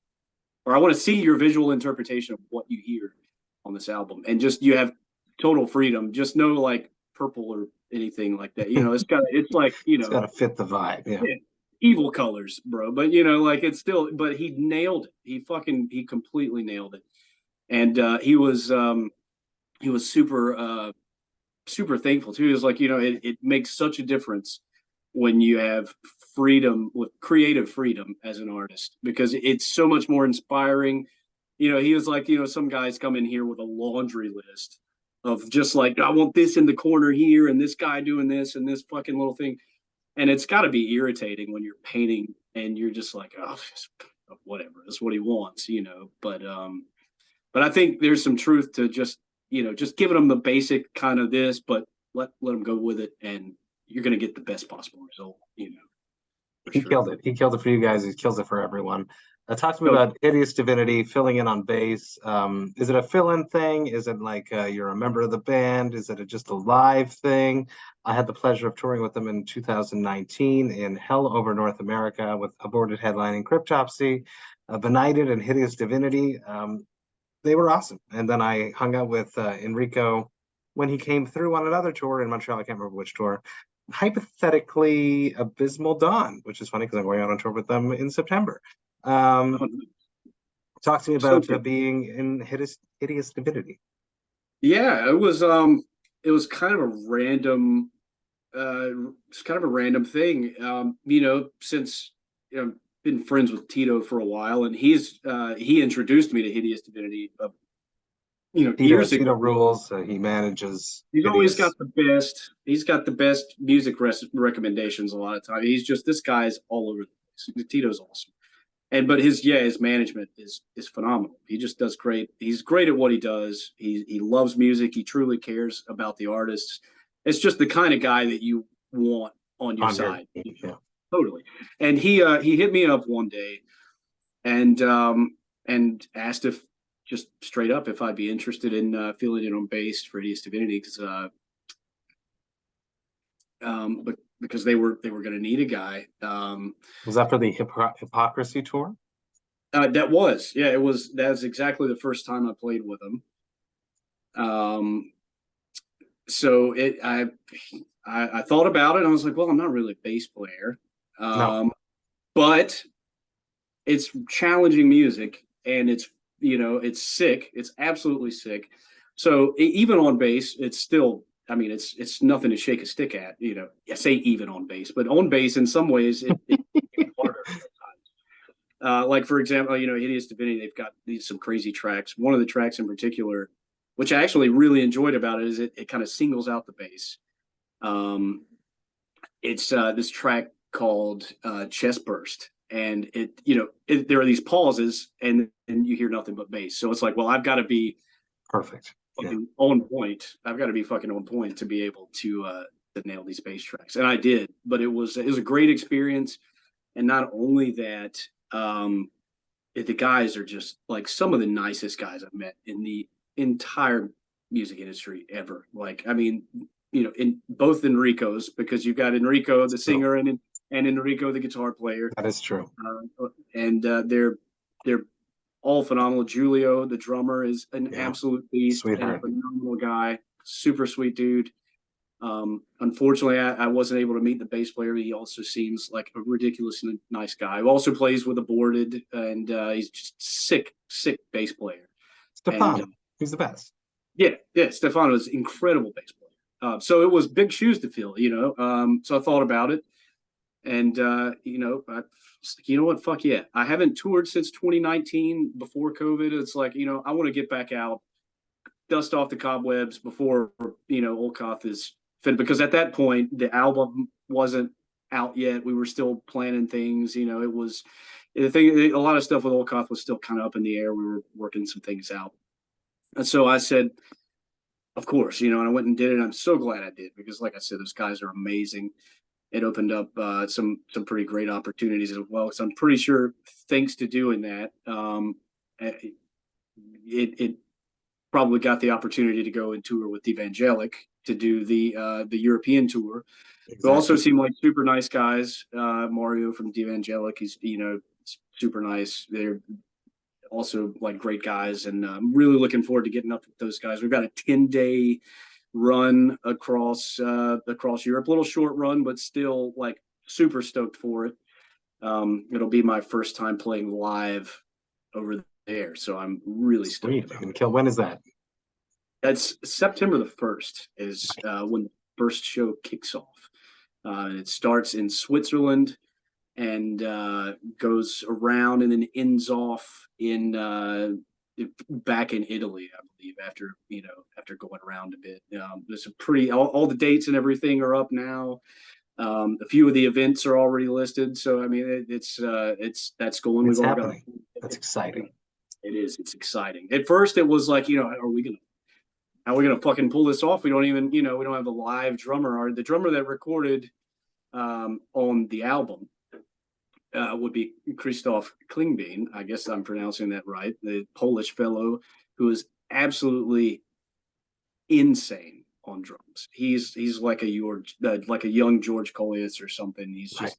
or I want to see your visual interpretation of what you hear on this album. And just, you have total freedom, just no like purple or anything like that. It's got to fit the vibe. Yeah. Evil colors, bro, but it's still, but he nailed it. He completely nailed it. And he was super thankful too. He was like, it makes such a difference when you have freedom, with creative freedom as an artist, because it's so much more inspiring. He was like, some guys come in here with a laundry list of just like, I want this in the corner here and this guy doing this and this fucking little thing. And it's got to be irritating when you're painting and you're just like, oh, whatever, that's what he wants, But I think there's some truth to just giving them the basic kind of this, but let them go with it, and you're going to get the best possible result, He killed it. He killed it for you guys. He kills it for everyone. Talk to me about Hideous Divinity, filling in on bass. Is it a fill-in thing? Is it like you're a member of the band? Is it just a live thing? I had the pleasure of touring with them in 2019 in hell over North America with aborted headlining Cryptopsy, Benighted, and Hideous Divinity. They were awesome. And then I hung out with Enrico when he came through on another tour in Montreal. I can't remember which tour. Hypothetically Abysmal Dawn, which is funny because I'm going out on tour with them in September. Talk to me about being in Hideous Divinity. Yeah, it was kind of a random thing. Since been friends with Tito for a while, and he introduced me to Hideous Divinity. Years ago. Tito rules. He manoges. He's always got the best. He's got the best music recommendations a lot of time. He's just, this guy's all over the place. Tito's awesome. But his management is phenomenal. He just does great. He's great at what he does. He loves music. He truly cares about the artists. It's just the kind of guy that you want on your side. Yeah. Totally. And he hit me up one day and asked if, just straight up, if I'd be interested in filling in on bass for Hideous Divinity, because they were going to need a guy. Was that for the Hypocrisy tour? That was exactly the first time I played with them. So I thought about it, and I was like, well, I'm not really a bass player, No. but it's challenging music, and it's sick. It's absolutely sick. So even on bass, it's still, it's nothing to shake a stick at. I say even on bass, but on bass in some ways it's harder sometimes. Like for example, Hideous Divinity, they've got some crazy tracks. One of the tracks in particular, which I actually really enjoyed about it, is it kind of singles out the bass. It's this track called Chest Burst. And there are these pauses, and you hear nothing but bass. So it's like, well, I've got to be perfect, on point. I've got to be fucking on point to be able to nail these bass tracks, and I did. But it was a great experience, and not only that, the guys are just like some of the nicest guys I've met in the entire music industry ever. Like, in both Enrico's, because you've got Enrico the singer and Enrico the guitar player. That is true. And they're all phenomenal. Julio, the drummer, is an absolute beast. Sweetheart. And a phenomenal guy, super sweet dude. Unfortunately, I wasn't able to meet the bass player, but he also seems like a ridiculously nice guy who also plays with Aborted, and he's just sick bass player. Stefano, he's the best. Yeah, Stefano is incredible bass player. So it was big shoes to fill, so I thought about it. And, what? Fuck yeah. I haven't toured since 2019 before COVID. It's like, I want to get back out, dust off the cobwebs before, Olkoth is fit. Because at that point, the album wasn't out yet. We were still planning things. It was the thing. A lot of stuff with Olkoth was still kind of up in the air. We were working some things out. And so I said, of course, and I went and did it. I'm so glad I did, because like I said, those guys are amazing. It opened up some pretty great opportunities as well. Because I'm pretty sure, thanks to doing that, it probably got the opportunity to go and tour with Evangelic to do the European tour. Exactly. Who also seem like super nice guys. Mario from Evangelic, he's super nice. They're also like great guys, and I'm really looking forward to getting up with those guys. We've got a 10-day run across Europe, little short run, but still like super stoked for it. It'll be my first time playing live over there, so I'm really stoked. When is that? That's September the 1st is when the first show kicks off. It starts in Switzerland and goes around and then ends off in back in Italy, I believe, after going around a bit. There's a pretty all the dates and everything are up now. A few of the events are already listed, so I mean it's that's going. It's happening. That's exciting. It is. It's exciting. At first, it was like, how are we gonna fucking pull this off? We don't even, we don't have a live drummer. Or the drummer that recorded on the album would be Krzysztof Klingbein. I guess I'm pronouncing that right. The Polish fellow who is absolutely insane on drums. He's like a young George Colias or something. He's just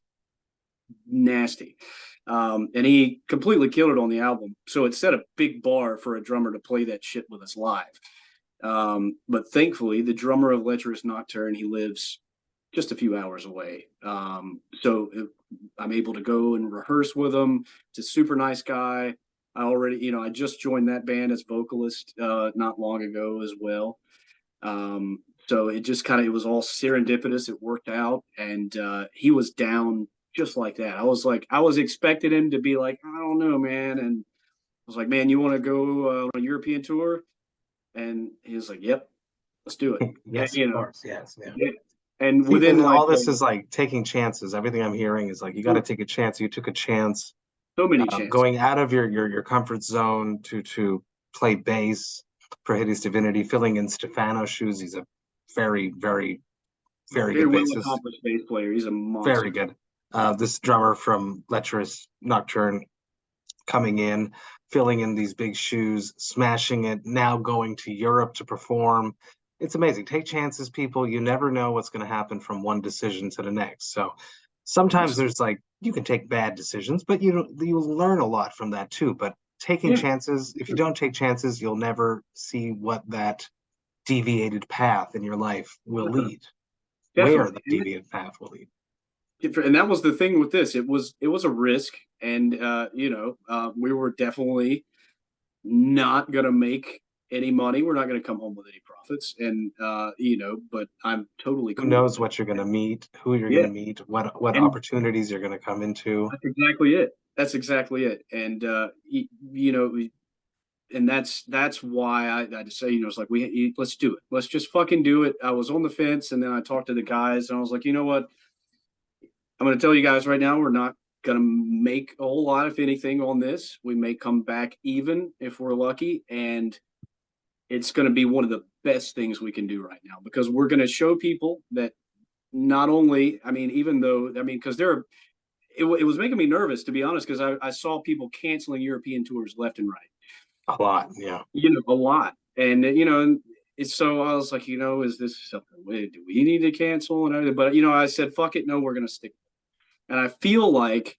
nasty. And he completely killed it on the album. So it set a big bar for a drummer to play that shit with us live. But thankfully, the drummer of Lecherous Nocturne, he lives just a few hours away. So I'm able to go and rehearse with him. It's a super nice guy. I just joined that band as vocalist not long ago as well. So it just it was all serendipitous. It worked out, and he was down just like that. I was expecting him to be like, I don't know, man. And I was like, man, you want to go on a European tour? And he was like, yep, let's do it. Yes, and, of course. Yes. Yeah. And within all this is like taking chances. Everything I'm hearing is like, you got to take a chance. You took a chance. So many chances. Going out of your comfort zone to play bass for Hideous Divinity, filling in Stefano's shoes. He's a very, very, very good well bassist. Accomplished bass player. He's a monster. Very good. This drummer from Lecherous Nocturne coming in, filling in these big shoes, smashing it, now going to Europe to perform. It's amazing. Take chances, people. You never know what's going to happen from one decision to the next. So sometimes there's you can take bad decisions, but you'll learn a lot from that too. But taking chances, if you don't take chances, you'll never see what that deviated path in your life will lead. Definitely. Where the deviated path will lead. And that was the thing with this. It was a risk, and we were definitely not going to make any money. We're not going to come home with any profits, and but I'm totally cool. Who knows what you're going to meet, who you're going to meet, what opportunities you're going to come into. That's exactly it. And and that's why I just say, it's like, let's do it. Let's just fucking do it. I was on the fence, and then I talked to the guys, and I was like, you know what? I'm going to tell you guys right now, we're not going to make a whole lot, if anything, on this. We may come back even if we're lucky, and it's going to be one of the best things we can do right now, because we're going to show people that not only, because it was making me nervous, to be honest, because I saw people canceling European tours left and right. A lot, yeah. A lot. And, so I was like, is this something, do we need to cancel and everything? But, I said, fuck it. No, we're going to stick. And I feel like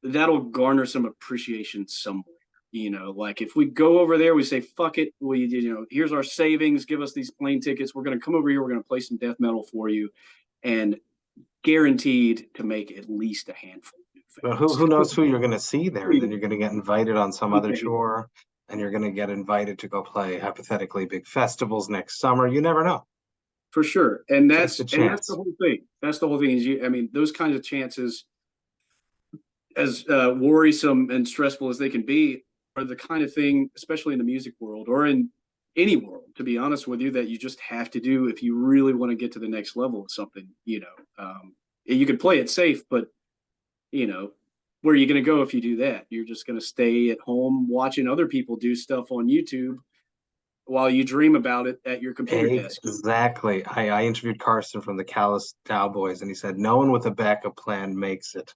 that'll garner some appreciation somewhere. Like if we go over there, we say, fuck it. Here's our savings. Give us these plane tickets. We're going to come over here. We're going to play some death metal for you. And guaranteed to make at least a handful of new fans. But who knows who you're going to see there? Then you're going to get invited on some other tour, and you're going to get invited to go play hypothetically big festivals next summer. You never know. For sure. And that's the whole thing. That's the whole thing is those kinds of chances, as worrisome and stressful as they can be, are the kind of thing, especially in the music world or in any world, to be honest with you, that you just have to do if you really want to get to the next level of something. You could play it safe, but where are you going to go if you do that? You're just going to stay at home watching other people do stuff on YouTube while you dream about it at your computer desk. Exactly. I interviewed Carson from the Callous Cowboys, and he said no one with a backup plan makes it.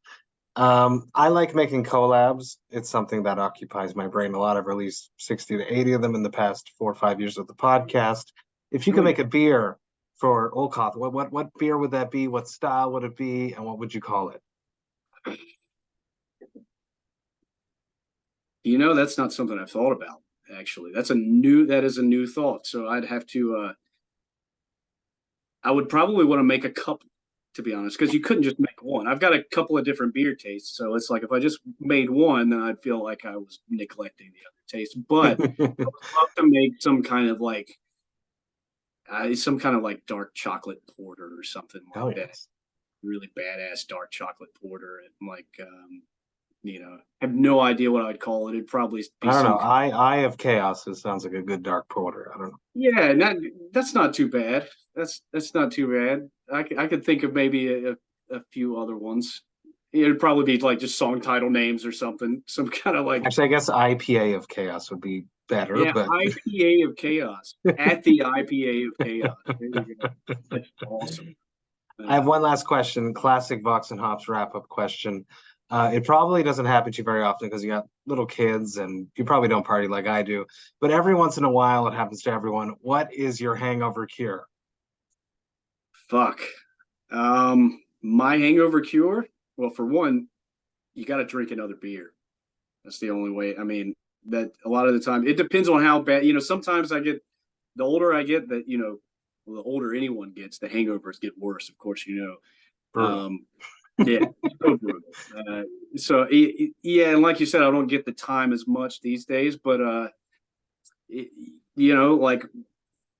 I like making collabs. It's something that occupies my brain a lot. I've released 60 to 80 of them in the past 4 or 5 years of the podcast. If you could make a beer for Olkoth, what beer would that be? What style would it be? And what would you call it? That's not something I've thought about, actually. That is a new thought. So I'd have to, I would probably want to make a couple, to be honest, because you couldn't just make one. I've got a couple of different beer tastes. So it's like, if I just made one, then I'd feel like I was neglecting the other taste. But I would love to make some kind of like dark chocolate porter or something like that. Really badass dark chocolate porter. And I have no idea what I'd call it. It'd probably be I don't know. Eye of Chaos. It sounds like a good dark porter. I don't know. Yeah, that's not too bad. That's not too bad. I could think of maybe a few other ones. It'd probably be like just song title names or something. Some kind of like. Actually, I guess IPA of Chaos would be better. Yeah, but IPA of Chaos. At the IPA of Chaos. There you go. That's awesome. I have one last question. Classic Vox and Hops wrap-up question. It probably doesn't happen to you very often because you got little kids and you probably don't party like I do. But every once in a while, it happens to everyone. What is your hangover cure? Fuck. My hangover cure? Well, for one, you got to drink another beer. That's the only way. I mean, that a lot of the time, it depends on how bad, sometimes the older I get, the older anyone gets, the hangovers get worse, of course, Yeah, so brutal. And like you said, I don't get the time as much these days, but like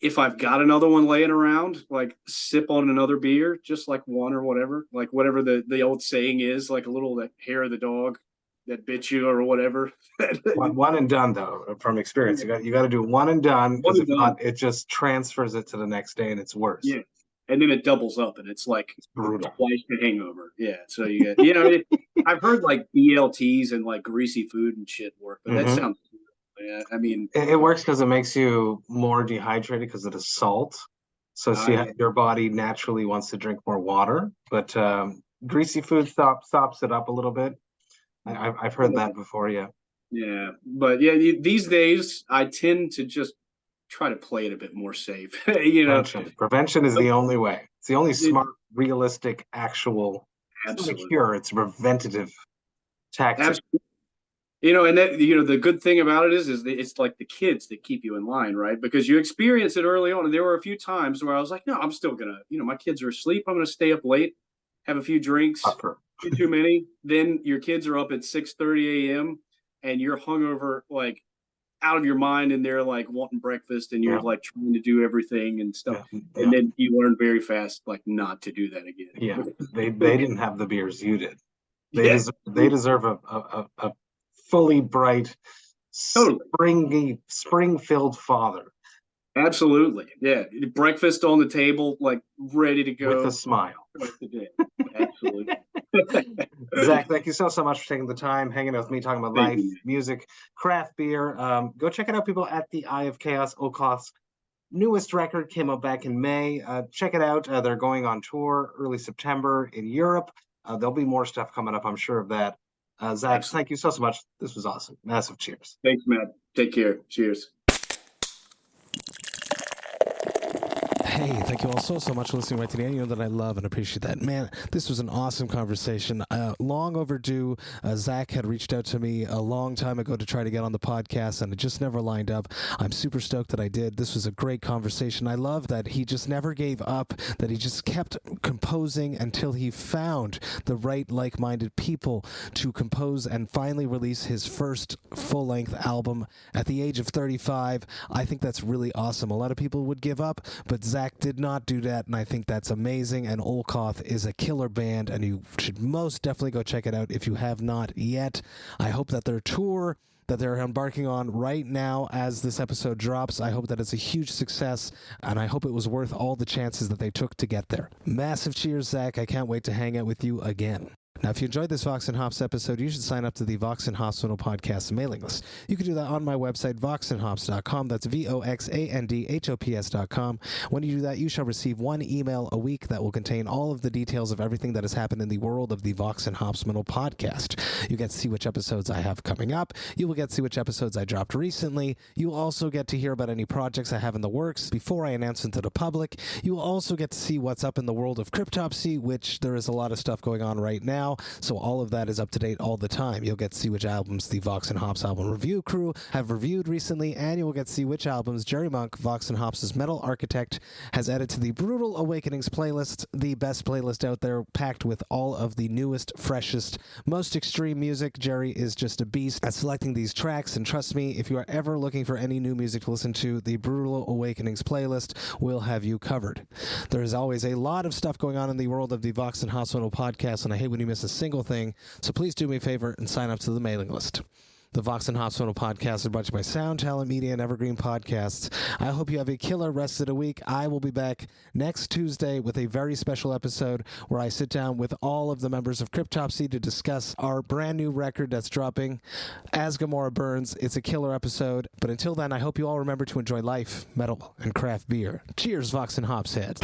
if I've got another one laying around, like sip on another beer, just like one or whatever, like whatever the old saying is, like a little that hair of the dog that bit you or whatever. One and done, though, from experience. You got to do one and done, because if not, it just transfers it to the next day and it's worse. Yeah. And then it doubles up, and it's like brutal. Twice the hangover. Yeah, so you get, I've heard like BLTs and like greasy food and shit work, but that sounds. Yeah, I mean, it works because it makes you more dehydrated because of the salt. So your body naturally wants to drink more water, but greasy food stops it up a little bit. I've heard that before. Yeah. Yeah, but these days I tend to just try to play it a bit more safe. Prevention is the only way. It's the only smart, realistic, actual. Absolutely. It's not a cure. It's a preventative tactic. Absolutely. And that the good thing about it is it's like the kids that keep you in line, right? Because you experience it early on, and there were a few times where I was like, no, I'm still gonna, my kids are asleep. I'm gonna stay up late, have a few drinks, too many. Then your kids are up at 6:30 a.m. and you're hungover, like out of your mind, and they're like wanting breakfast, and you're like trying to do everything and stuff. And then you learn very fast, like not to do that again. Yeah, they didn't have the beers you did. They deserve a fully bright, spring-filled father. Absolutely, yeah. Breakfast on the table, like ready to go with a smile. Absolutely. Zach, thank you so much for taking the time, hanging out with me, talking about life, music, craft beer. Go check it out, people, at the Eye of Chaos. Olkoth's newest record came out back in May. Check it out. They're going on tour early September in Europe. There'll be more stuff coming up, I'm sure of that. Zach, thank you so much. This was awesome. Massive cheers. Thanks, Matt. Take care. Cheers. Hey, thank you all so much for listening right to the end. You know that I love and appreciate that. Man, this was an awesome conversation. Long overdue. Zach had reached out to me a long time ago to try to get on the podcast, and it just never lined up. I'm super stoked that I did. This was a great conversation. I love that he just never gave up, that he just kept composing until he found the right like-minded people to compose and finally release his first full-length album at the age of 35. I think that's really awesome. A lot of people would give up, but Zach did not do that, and I think that's amazing. And Olkoth is a killer band, and you should most definitely go check it out if you have not yet. I hope that their tour that they're embarking on right now as this episode drops, I hope that it's a huge success, and I hope it was worth all the chances that they took to get there. Massive cheers, Zach. I can't wait to hang out with you again. Now, if you enjoyed this Vox and Hops episode, you should sign up to the Vox&Hops podcast mailing list. You can do that on my website, voxandhops.com. That's VOXANDHOPS.com. When you do that, you shall receive one email a week that will contain all of the details of everything that has happened in the world of the Vox and Hops podcast. You get to see which episodes I have coming up. You will get to see which episodes I dropped recently. You will also get to hear about any projects I have in the works before I announce them to the public. You will also get to see what's up in the world of Cryptopsy, which there is a lot of stuff going on right now. So all of that is up to date all the time. You'll get to see which albums the Vox and Hops album review crew have reviewed recently, and you will get to see which albums Jerry Monk, Vox and Hops' metal architect, has added to the Brutal Awakenings playlist, the best playlist out there, packed with all of the newest, freshest, most extreme music. Jerry is just a beast at selecting these tracks, and trust me, if you are ever looking for any new music to listen to, the Brutal Awakenings playlist will have you covered. There is always a lot of stuff going on in the world of the Vox and Hops podcast, and I hate when you miss miss a single thing. So please do me a favor and sign up to the mailing list. The Vox&Hops Metal Podcast is brought to you by Sound Talent Media and Evergreen Podcasts. I hope you have a killer rest of the week. I will be back next Tuesday with a very special episode where I sit down with all of the members of Cryptopsy to discuss our brand new record that's dropping, As Gomorrah Burns. It's a killer episode. But until then, I hope you all remember to enjoy life, metal, and craft beer. Cheers, Vox&Hops heads.